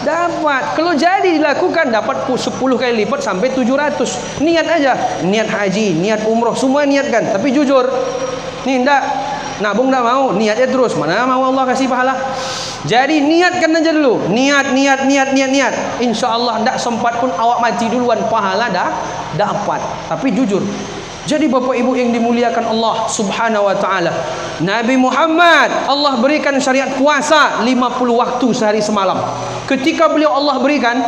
Dapat. Kalau jadi dilakukan dapat 10 kali lipat sampai 700. Niat aja. Niat haji, niat umroh, semua niatkan. Tapi jujur, nih enggak nabung enggak mau, niatnya terus. Mana mau Allah kasih pahala? Jadi niatkan aja dulu. Niat. Insya Allah enggak sempat pun awak mati duluan, pahala dah dapat. Tapi jujur. Jadi Bapak Ibu yang dimuliakan Allah Subhanahu wa taala, Nabi Muhammad Allah berikan syariat puasa 50 waktu sehari semalam. Ketika beliau Allah berikan,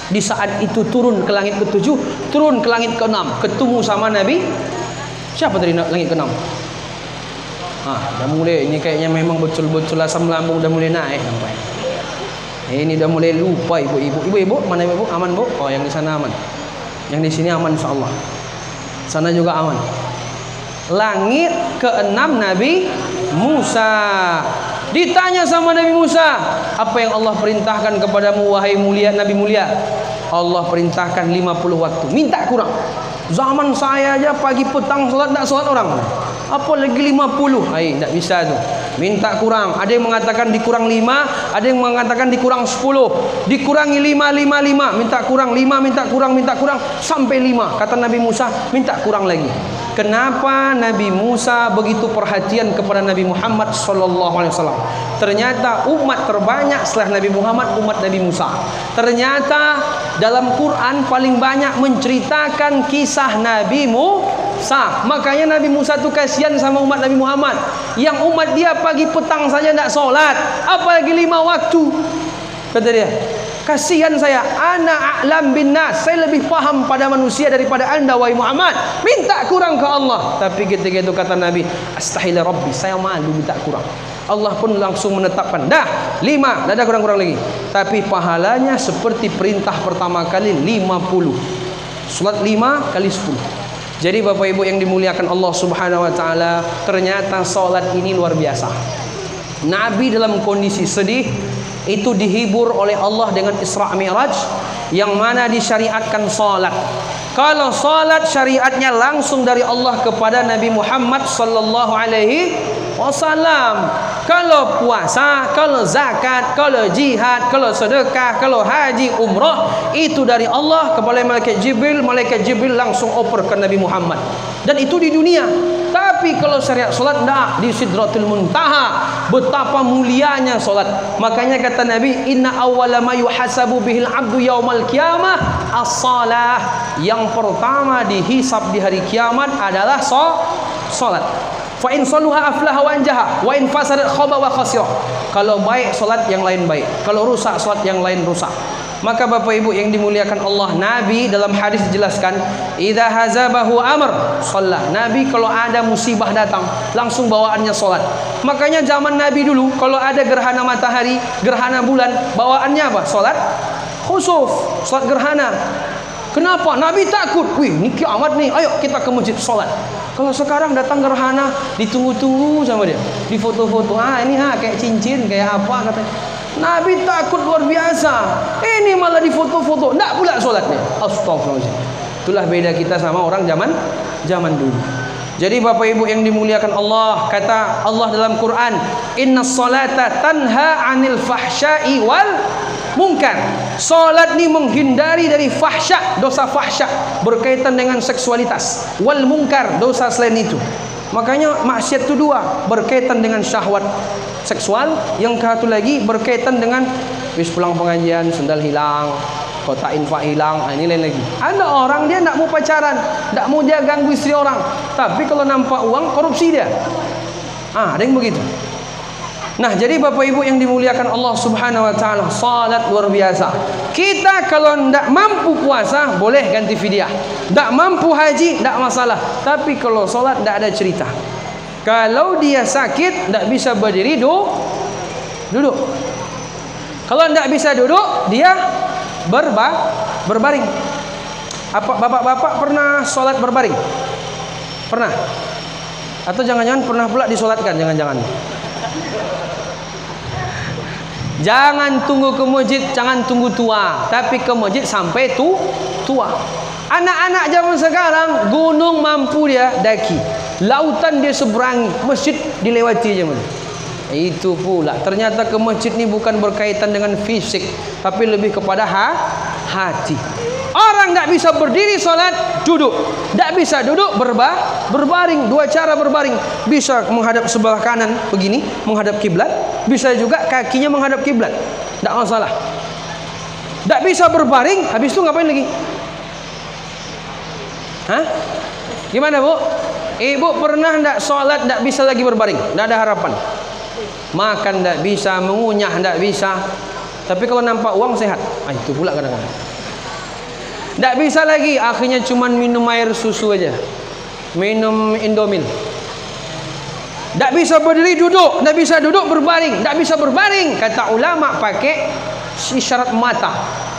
di saat itu turun ke langit ke-7, turun ke langit ke-6, ketemu sama Nabi. Siapa tadi langit ke-6? Dah mulai ini kayaknya memang betul-betul asam lambung dah mulai naik sampai. Ini dah mulai lupa ibu-ibu. Ibu-ibu, mana ibu? Aman, Bu? Oh, yang di sana aman. Yang di sini aman insyaallah. Sana juga aman. Langit ke-6 Nabi Musa. Ditanya sama Nabi Musa, "Apa yang Allah perintahkan kepadamu wahai mulia Nabi mulia?" Allah perintahkan 50 waktu. Minta kurang. Zaman saya aja pagi petang salat tak salat orang. Apa lagi 50? Tak bisa tu. Minta kurang. Ada yang mengatakan dikurang 5, ada yang mengatakan dikurang 10. Dikurangi 5. Minta kurang 5, minta kurang sampai 5. Kata Nabi Musa, minta kurang lagi. Kenapa Nabi Musa begitu perhatian kepada Nabi Muhammad sallallahu alaihi wasallam? Ternyata umat terbanyak setelah Nabi Muhammad umat Nabi Musa. Ternyata dalam Quran paling banyak menceritakan kisah Nabi Musa. Makanya Nabi Musa tu kasihan sama umat Nabi Muhammad. Yang umat dia pagi petang saja tidak solat, apalagi 5 waktu. Kata dia, kasihan saya, ana a'lam bin nas, saya lebih paham pada manusia daripada anda wahai Muhammad. Minta kurang ke Allah. Tapi ketika itu kata Nabi, astahil Rabbi, saya malu minta kurang. Allah pun langsung menetapkan, dah 5, dah ada kurang-kurang lagi. Tapi pahalanya seperti perintah pertama kali 50. Salat 5 kali 10. Jadi Bapak Ibu yang dimuliakan Allah Subhanahu wa taala, ternyata salat ini luar biasa. Nabi dalam kondisi sedih itu dihibur oleh Allah dengan Isra Mi'raj, yang mana disyariatkan salat. Kalau salat syariatnya langsung dari Allah kepada Nabi Muhammad sallallahu alaihi wasallam. Kalau puasa, kalau zakat, kalau jihad, kalau sedekah, kalau haji, umrah, itu dari Allah kepada malaikat Jibril. Malaikat Jibril langsung oper ke Nabi Muhammad. Dan itu di dunia. Tapi kalau syariat solat dah di Sidratul Muntaha. Betapa mulianya solat. Makanya kata Nabi, inna awwala ma yuhasabu bihil abdu yaumal qiyamah as-salah. Yang pertama dihisab di hari kiamat adalah solat. Fa in saluha aflaha wa anjaha wa in fasadat khaba wa khasira. Kalau baik solat yang lain baik, kalau rusak solat yang lain rusak. Maka Bapak Ibu yang dimuliakan Allah, Nabi dalam hadis dijelaskan, idza hazabahu amr shalla. Nabi kalau ada musibah datang langsung bawaannya solat. Makanya zaman Nabi dulu kalau ada gerhana matahari, gerhana bulan, bawaannya apa? Solat khusuf, solat gerhana. Kenapa? Nabi takut. Wih, ini kiamat nih. Ayo kita ke masjid solat. Kalau sekarang datang gerhana, ditunggu-tunggu sama dia, difoto-foto. Ini kayak cincin, kayak apa katanya. Nabi takut luar biasa. Ini malah difoto-foto, enggak pula solatnya. Astagfirullahaladzim. Itulah beda kita sama orang zaman dulu. Jadi Bapak Ibu yang dimuliakan Allah, kata Allah dalam Quran, innas salata tanha 'anil fahsya'i wal munkar. Salat ni menghindari dari fahsya, dosa fahsya berkaitan dengan seksualitas, wal munkar, dosa selain itu. Makanya maksiat itu dua, berkaitan dengan syahwat seksual, yang satu lagi berkaitan dengan wis pulang pengajian sendal hilang, kotak infak hilang, ini lain lagi. Ada orang dia tak mau pacaran, tak mau dia ganggu istri orang, tapi kalau nampak uang korupsi dia. Ada yang begitu. Nah, jadi Bapak Ibu yang dimuliakan Allah Subhanahu wa taala, salat luar biasa. Kita kalau tidak mampu puasa boleh ganti fidyah. Tak mampu haji tak masalah. Tapi kalau salat tidak ada cerita. Kalau dia sakit tidak bisa berdiri, duduk. Kalau tidak bisa duduk, dia berbaring. Apa bapak-bapak pernah sholat berbaring? Pernah? Atau jangan-jangan pernah pula disolatkan? Jangan-jangan. Jangan tunggu ke masjid, jangan tunggu tua, tapi ke masjid sampai tua. Anak-anak zaman sekarang gunung mampu dia daki, lautan dia seberangi, masjid dilewati aja. Itu pula ternyata ke masjid ni bukan berkaitan dengan fisik, tapi lebih kepada hati. Orang tak bisa berdiri solat, duduk. Tak bisa duduk, berbaring. Dua cara berbaring. Bisa menghadap sebelah kanan begini, menghadap kiblat. Bisa juga kakinya menghadap kiblat. Tak masalah. Tak bisa berbaring, habis itu ngapain lagi? Gimana Bu? Ibu pernah tak solat tak bisa lagi berbaring? Tak ada harapan. Makan tak bisa, mengunyah tak bisa. Tapi kalau nampak uang sehat. Itu pula kadang-kadang. Tak bisa lagi, akhirnya cuman minum air susu aja, minum Indomil. Tak bisa berdiri duduk, tak bisa duduk berbaring, tak bisa berbaring. Kata ulama pakai isyarat mata.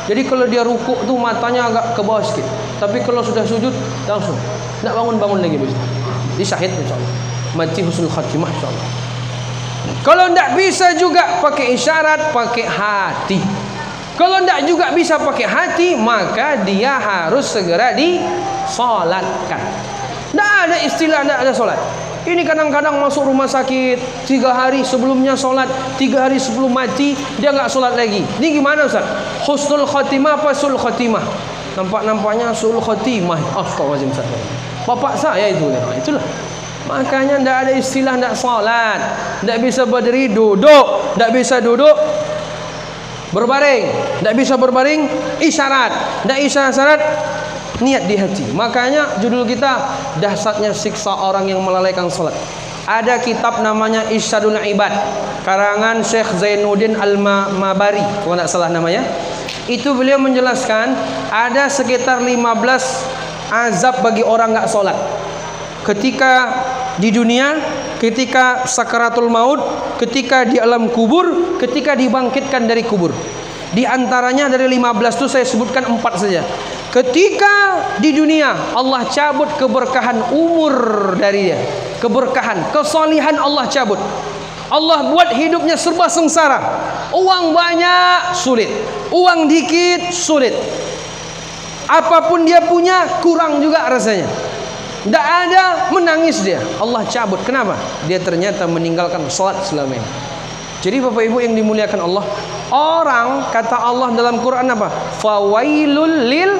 Jadi kalau dia rukuk tu matanya agak ke bawah sikit. Tapi kalau sudah sujud langsung, tak bangun-bangun lagi bisa. Disahid insyaallah. Mati husnul khatimah insyaallah. Kalau tak bisa juga pakai isyarat, pakai hati. Kalau tidak juga bisa pakai hati, maka dia harus segera disolatkan. Tidak ada istilah tidak ada solat. Ini kadang-kadang masuk rumah sakit 3 hari sebelumnya solat, 3 hari sebelum mati dia nggak solat lagi. Ini gimana Ustaz? Husnul khatimah apa sul khatimah? Nampak-nampaknya sul khatimah. Astagfirullahaladzim Ustaz. Bapak saya itu. Itulah. Makanya tidak ada istilah tidak solat. Tidak bisa berdiri duduk, tidak bisa duduk berbaring, tidak bisa berbaring isyarat, tidak isyarat niat di hati. Makanya judul kita dahsyatnya siksa orang yang melalaikan salat. Ada kitab namanya Irsyadul Ibad karangan Syekh Zainuddin Al-Mabari kalau tidak salah namanya. Itu beliau menjelaskan ada sekitar 15 azab bagi orang enggak salat. Ketika di dunia, ketika sakaratul maut, ketika di alam kubur, ketika dibangkitkan dari kubur. Di antaranya dari 15 itu saya sebutkan 4 saja. Ketika di dunia Allah cabut keberkahan umur dari dia, keberkahan, kesolihan Allah cabut. Allah buat hidupnya serba sengsara. Uang banyak sulit, uang dikit sulit. Apapun dia punya kurang juga rasanya. Tak ada, menangis dia. Allah cabut. Kenapa? Dia ternyata meninggalkan salat selama ini. Jadi Bapak Ibu yang dimuliakan Allah, orang kata Allah dalam Quran apa? Fawailul lil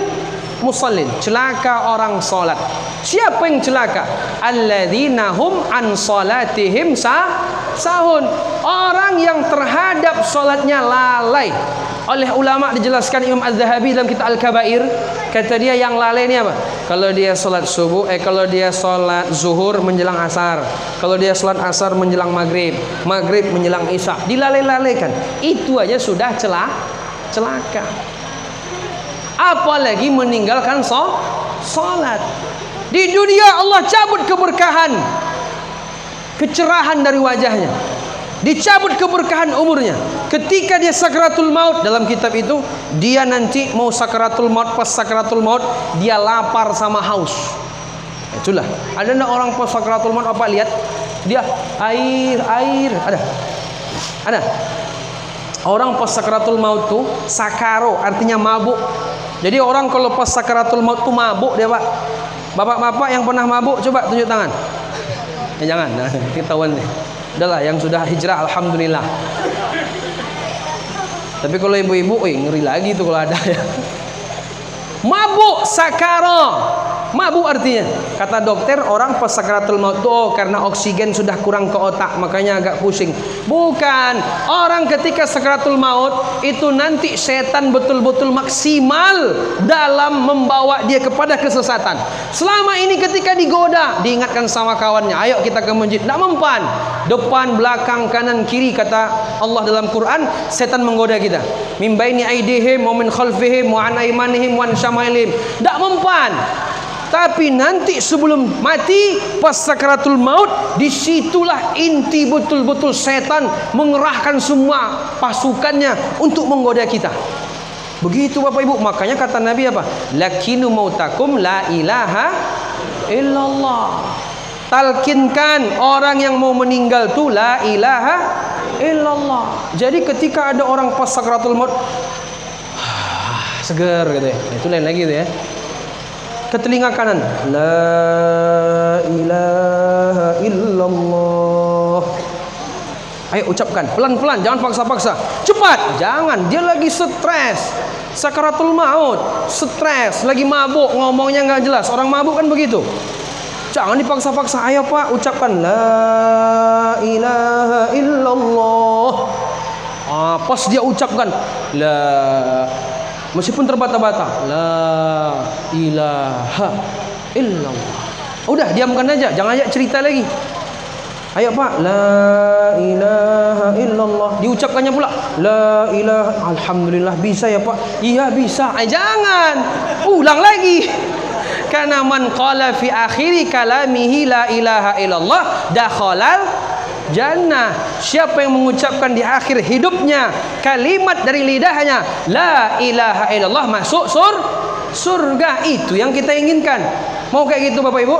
musallin. Celaka orang salat. Siapa yang celaka? Alladzina hum an salatihim sahun. Orang yang terhadap salatnya lalai. Oleh ulama dijelaskan Imam Az-Zahabi dalam kitab Al-Kabair, kata dia yang lalai ini apa? Kalau dia salat subuh, kalau dia salat zuhur menjelang asar, kalau dia salat asar menjelang maghrib, maghrib menjelang isya, dilalai-lalaikan. Itu aja sudah celaka. Apalagi meninggalkan salat. Di dunia Allah cabut keberkahan, kecerahan dari wajahnya. Dicabut keberkahan umurnya. Ketika dia sakaratul maut, dalam kitab itu dia nanti mau sakaratul maut, pas sakaratul maut dia lapar sama haus. Itulah. Ada enggak orang pas sakaratul maut apa lihat dia air ada. Orang pas sakaratul maut tuh sakaro artinya mabuk. Jadi orang kalau pas sakaratul maut tuh mabuk dia Pak. Bapak-bapak yang pernah mabuk coba tunjuk tangan. Jangan, nah, ketahuan nih. Udahlah yang sudah hijrah alhamdulillah. Tapi kalau ibu-ibu, ngeri lagi tuh kalau ada ya. Mabuk sakara. Mabuk artinya, kata dokter, orang pas sakaratul maut tuh karena oksigen sudah kurang ke otak, makanya agak pusing. Bukan, orang ketika sakaratul maut itu nanti setan betul-betul maksimal dalam membawa dia kepada kesesatan. Selama ini ketika digoda, diingatkan sama kawannya, ayo kita ke masjid, tidak mempan. Depan, belakang, kanan, kiri, kata Allah dalam Quran, setan menggoda kita. Min baini aidihim wa min khalfihim wa an aymanihim wa an syamailihim. Tidak mempan. Tapi nanti sebelum mati, pas sakaratul maut, disitulah inti betul-betul setan mengerahkan semua pasukannya untuk menggoda kita. Begitu Bapak Ibu. Makanya kata Nabi apa? Lakinu mautakum la ilaha illallah. Talkinkan orang yang mau meninggal tu la ilaha illallah. Jadi ketika ada orang pas sakaratul maut, seger gitu ya. Itu lain lagi tuh ya. Ke telinga kanan, la ilaha illallah. Ayo ucapkan pelan-pelan, jangan paksa-paksa. Cepat, jangan, dia lagi stres. Sakaratul maut, stres, lagi mabuk, ngomongnya nggak jelas. Orang mabuk kan begitu. Jangan dipaksa-paksa. Ayo Pak, ucapkan la ilaha illallah. Pas dia ucapkan la, meskipun terbata-bata, la ilaha illallah. Udah, diamkan aja, jangan ajak cerita lagi. Ayo Pak, la ilaha illallah. Diucapkannya pula, la ilaha. Alhamdulillah, bisa ya Pak? Iya bisa. Jangan, ulang lagi. Karena man qala fi akhiri kalamihi la ilaha illallah dakhalal jannah. Siapa yang mengucapkan di akhir hidupnya kalimat dari lidahnya la ilaha illallah, masuk surga. Itu yang kita inginkan. Mau kayak gitu Bapak Ibu?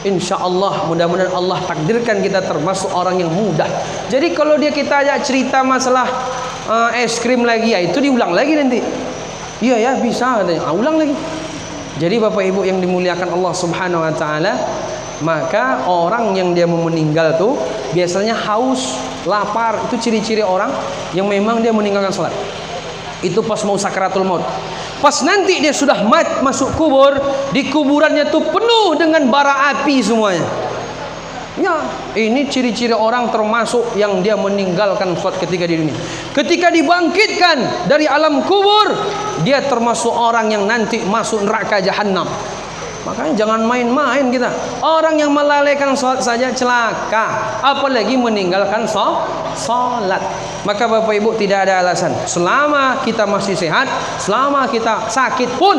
Insya Allah, mudah-mudahan Allah takdirkan kita termasuk orang yang mudah. Jadi kalau kita ajak cerita masalah es krim lagi, ya itu diulang lagi nanti. Iya ya, bisa katanya. Ulang lagi. Jadi Bapak Ibu yang dimuliakan Allah Subhanahu wa taala, maka orang yang dia mau meninggal tuh biasanya haus, lapar. Itu ciri-ciri orang yang memang dia meninggalkan sholat. Itu pas mau sakaratul maut. Pas nanti dia sudah masuk kubur, di kuburannya tuh penuh dengan bara api semuanya. Ya, ini ciri-ciri orang termasuk yang dia meninggalkan sholat ketika di dunia. Ketika dibangkitkan dari alam kubur, dia termasuk orang yang nanti masuk neraka jahanam. Makanya jangan main-main kita. Orang yang melalaikan sholat saja celaka, apalagi meninggalkan sholat. Maka Bapak Ibu tidak ada alasan. Selama kita masih sehat, selama kita sakit pun,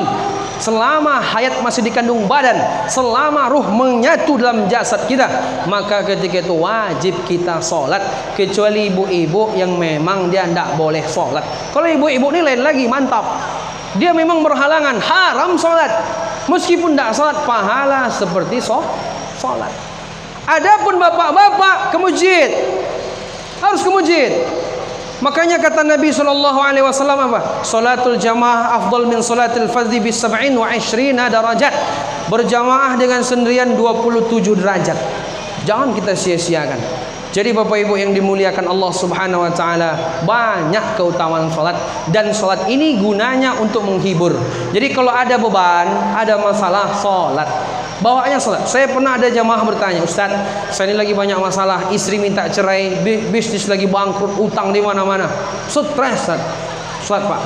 selama hayat masih dikandung badan, selama ruh menyatu dalam jasad kita, maka ketika itu wajib kita sholat. Kecuali ibu-ibu yang memang dia tidak boleh sholat. Kalau ibu-ibu ini lain lagi, mantap. Dia memang berhalangan, haram sholat. Meskipun tidak sholat, pahala seperti sholat. Adapun bapak-bapak ke masjid, harus ke masjid. Makanya kata Nabi SAW apa? Salatul jamaah afdal min salatil fardhi bis 27 darajat. Berjamaah dengan sendirian 27 derajat. Jangan kita sia-siakan. Jadi Bapak Ibu yang dimuliakan Allah Subhanahu wa taala, banyak keutamaan salat, dan salat ini gunanya untuk menghibur. Jadi kalau ada beban, ada masalah, salat. Bawaannya salat. Saya pernah ada jamaah bertanya, "Ustaz, saya ini lagi banyak masalah, istri minta cerai, bisnis lagi bangkrut, utang di mana-mana. Stres, Ustaz." Salat, Pak.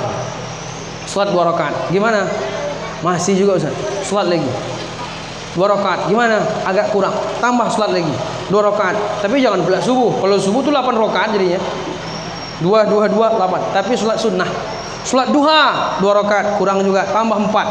Salat 2 rakaat. Gimana? Masih juga, Ustaz. Salat lagi. 2 rakaat. Gimana? Agak kurang. Tambah salat lagi. 2 rakaat. Tapi jangan pula subuh. Kalau subuh tuh 8 rakaat jadinya. 2 8. Tapi salat sunnah. Salat duha 2 rakaat, kurang juga. Tambah 4.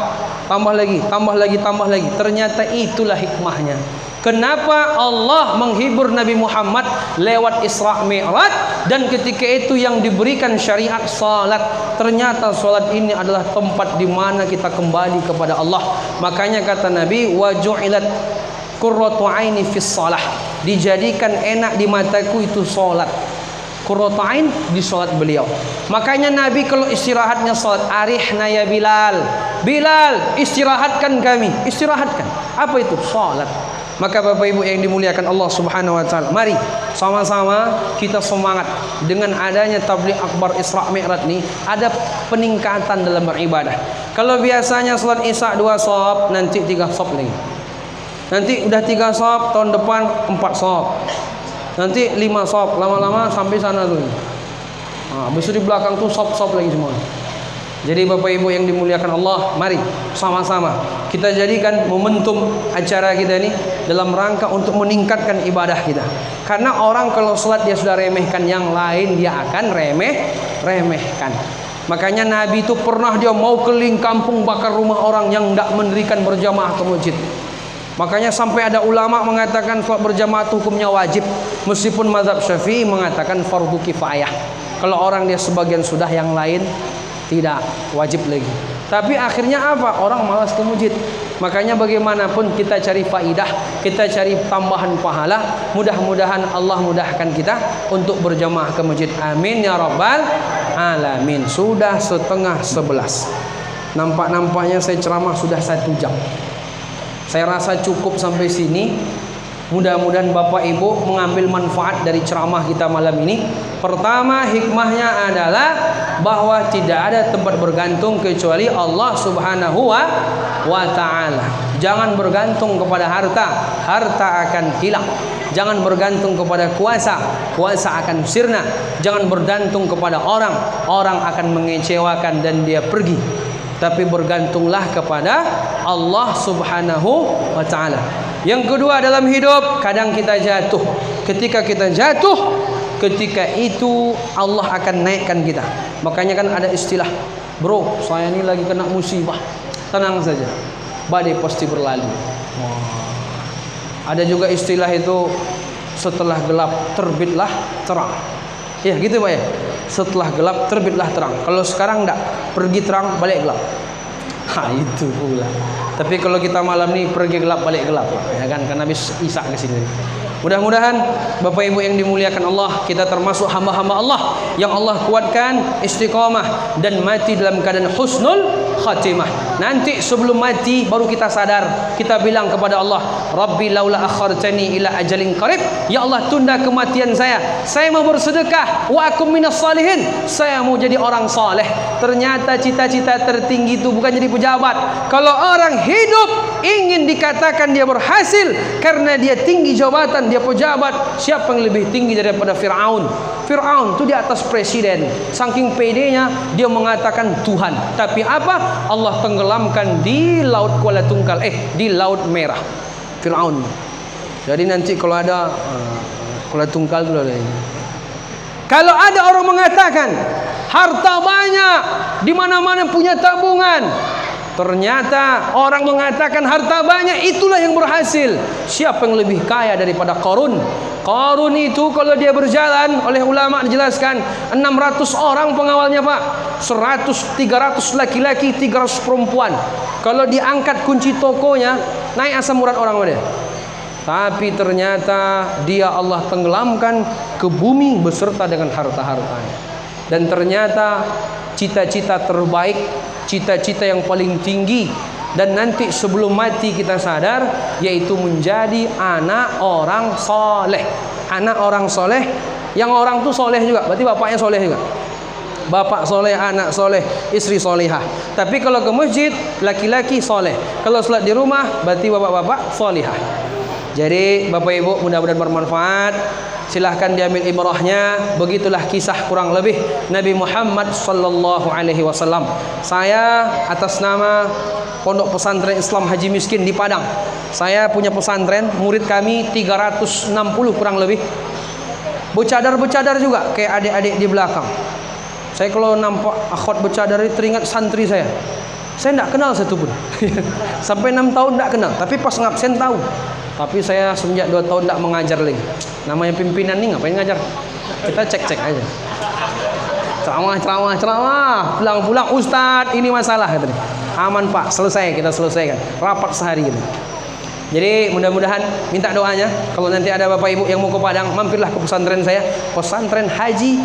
Tambah lagi, tambah lagi, tambah lagi. Ternyata itulah hikmahnya. Kenapa Allah menghibur Nabi Muhammad lewat Isra Mi'raj, dan ketika itu yang diberikan syariat salat. Ternyata salat ini adalah tempat di mana kita kembali kepada Allah. Makanya kata Nabi, wa ju'ilat qurratu aini fis shalah. Dijadikan enak di mataku itu salat. qurratu ain di salat beliau. Makanya Nabi kalau istirahatnya salat, arihna ya Bilal. Bilal, istirahatkan kami. Istirahatkan. Apa itu? Salat. Maka Bapak Ibu yang dimuliakan Allah Subhanahu wa taala, mari sama-sama kita semangat dengan adanya tabligh akbar Isra Mi'raj ini, ada peningkatan dalam beribadah. Kalau biasanya salat Isya 2 shaf, nanti 3 shaf lagi. Nanti udah 3 shaf, tahun depan 4 shaf. Nanti 5 shaf, lama-lama sampai sana tuh. Nah, besok di belakang tuh shaf-shaf lagi semua. Jadi Bapak Ibu yang dimuliakan Allah, mari sama-sama kita jadikan momentum acara kita ini dalam rangka untuk meningkatkan ibadah kita. Karena orang kalau sholat dia sudah remehkan yang lain, dia akan remehkan. Makanya Nabi itu pernah dia mau keliling kampung bakar rumah orang yang tidak mendirikan berjamaah ke masjid. Makanya sampai ada ulama mengatakan sholat berjamaah itu hukumnya wajib, meskipun mazhab Syafi'i mengatakan fardu kifayah. Kalau orang dia sebagian sudah, yang lain tidak wajib lagi. Tapi akhirnya apa? Orang malas ke masjid. Makanya bagaimanapun kita cari faidah, kita cari tambahan pahala. Mudah-mudahan Allah mudahkan kita untuk berjamaah ke masjid. Amin ya rabbal alamin. Sudah 10:30. Nampak-nampaknya saya ceramah sudah 1 jam. Saya rasa cukup sampai sini. Mudah-mudahan Bapak Ibu mengambil manfaat dari ceramah kita malam ini. Pertama, hikmahnya adalah bahwa tidak ada tempat bergantung kecuali Allah Subhanahu wa ta'ala. Jangan bergantung kepada harta, harta akan hilang. Jangan bergantung kepada kuasa, kuasa akan sirna. Jangan bergantung kepada orang, orang akan mengecewakan dan dia pergi. Tapi bergantunglah kepada Allah Subhanahu wa ta'ala. Yang kedua, dalam hidup kadang kita jatuh. Ketika kita jatuh, ketika itu Allah akan naikkan kita. Makanya kan ada istilah, bro, saya ini lagi kena musibah, tenang saja, badai pasti berlalu. Ada juga istilah itu, setelah gelap terbitlah terang. Ya gitu Pak ya. Setelah gelap terbitlah terang. Kalau sekarang enggak, pergi terang balik gelap. Itu pula. Tapi kalau kita malam ini pergi gelap balik gelap, ya kan? Karena habis Isya ke sini. Mudah-mudahan Bapak Ibu yang dimuliakan Allah, kita termasuk hamba-hamba Allah yang Allah kuatkan istiqamah dan mati dalam keadaan husnul khatimah. Nanti sebelum mati baru kita sadar, kita bilang kepada Allah, Rabbi laula akhartani ila ajalin qarib, ya Allah tunda kematian saya mau bersedekah, wa akum minas salihin, saya mau jadi orang saleh. Ternyata cita-cita tertinggi itu bukan jadi pejabat. Kalau orang hidup ingin dikatakan dia berhasil karena dia tinggi jabatan, dia pejabat, siapa yang lebih tinggi daripada Fir'aun? Fir'aun itu di atas presiden, saking pedenya dia mengatakan Tuhan. Tapi apa? Allah tenggelamkan di laut Kuala Tungkal, di laut merah Fir'aun. Jadi nanti kalau ada Kuala Tungkal dulu ada ini. Kalau ada orang mengatakan harta banyak, di mana-mana punya tabungan, ternyata orang mengatakan harta banyak itulah yang berhasil. Siapa yang lebih kaya daripada Qarun? Qarun itu kalau dia berjalan, oleh ulama dijelaskan 600 orang pengawalnya Pak, 300 laki-laki, 300 perempuan. Kalau diangkat kunci tokonya, naik asam urat orang dia. Tapi ternyata dia Allah tenggelamkan ke bumi beserta dengan harta-hartanya. Dan ternyata cita-cita terbaik, cita-cita yang paling tinggi, dan nanti sebelum mati kita sadar, yaitu menjadi anak orang soleh. Anak orang soleh, yang orang tuh soleh juga, berarti bapaknya soleh juga. Bapak soleh, anak soleh, istri solehah. Tapi kalau ke masjid, laki-laki soleh. Kalau sholat di rumah, berarti bapak-bapak solehah. Jadi Bapak Ibu, mudah-mudahan bermanfaat. Silahkan diambil ibrahnya. Begitulah kisah kurang lebih Nabi Muhammad sallallahu alaihi wasallam. Saya atas nama Pondok Pesantren Islam Haji Miskin di Padang, saya punya pesantren, murid kami 360 kurang lebih. Becadar-becadar juga kayak adik-adik di belakang. Saya kalau nampak akhwat becadar teringat santri saya. Saya tidak kenal satu pun. Sampai 6 tahun tidak kenal, tapi pas ngabsen tahu. Tapi saya semenjak 2 tahun tidak mengajar lagi. Namanya pimpinan nih ngapain ngajar? Kita cek-cek aja. Ceramah. Pulang-pulang, Ustadz ini masalah katanya. Aman Pak, selesai, kita selesaikan. Rapat sehari gitu. Jadi mudah-mudahan minta doanya. Kalau nanti ada bapak ibu yang mau ke Padang, mampirlah ke pesantren saya, pesantren haji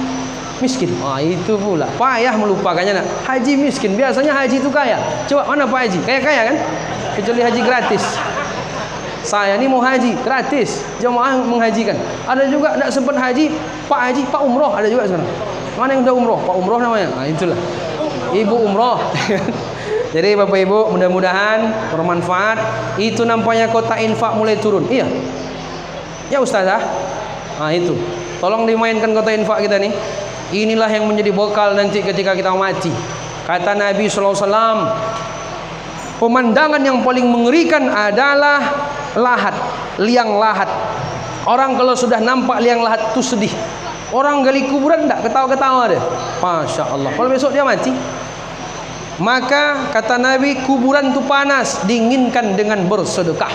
miskin. Itu pula payah melupakannya nak. Haji miskin, biasanya haji itu kaya. Coba mana Pak Haji? Kaya-kaya kan? Kecuali haji gratis. Saya ini mau haji gratis, jemaah menghajikan. Ada juga tidak sempat haji, Pak Haji, Pak Umroh ada juga sekarang. Mana yang udah umroh? Pak Umroh namanya. Itulah. Ibu Umroh. Jadi Bapak Ibu, mudah-mudahan bermanfaat. Itu nampaknya kota infak mulai turun. Iya. Ya Ustazah. Itu. Tolong dimainkan kota infak kita nih. Inilah yang menjadi bekal nanti ketika kita mati. Kata Nabi sallallahu alaihi wasallam, pemandangan yang paling mengerikan adalah lahat, liang lahat. Orang kalau sudah nampak liang lahat itu sedih. Orang gali kuburan enggak ketawa-ketawa deh. Masya Allah. Kalau besok dia mati, maka kata Nabi, kuburan itu panas, diinginkan dengan bersedekah.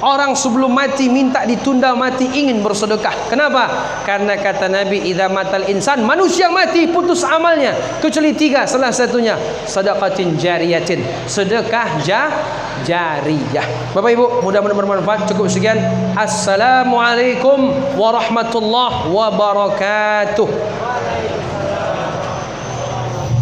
Orang sebelum mati minta ditunda mati, ingin bersedekah. Kenapa? Karena kata Nabi, idza matal insan, manusia mati putus amalnya kecuali 3, salah satunya sedekatin jariyatin, sedekah jariyah. Bapak Ibu, mudah-mudahan bermanfaat. Cukup sekian. Assalamualaikum warahmatullahi wabarakatuh.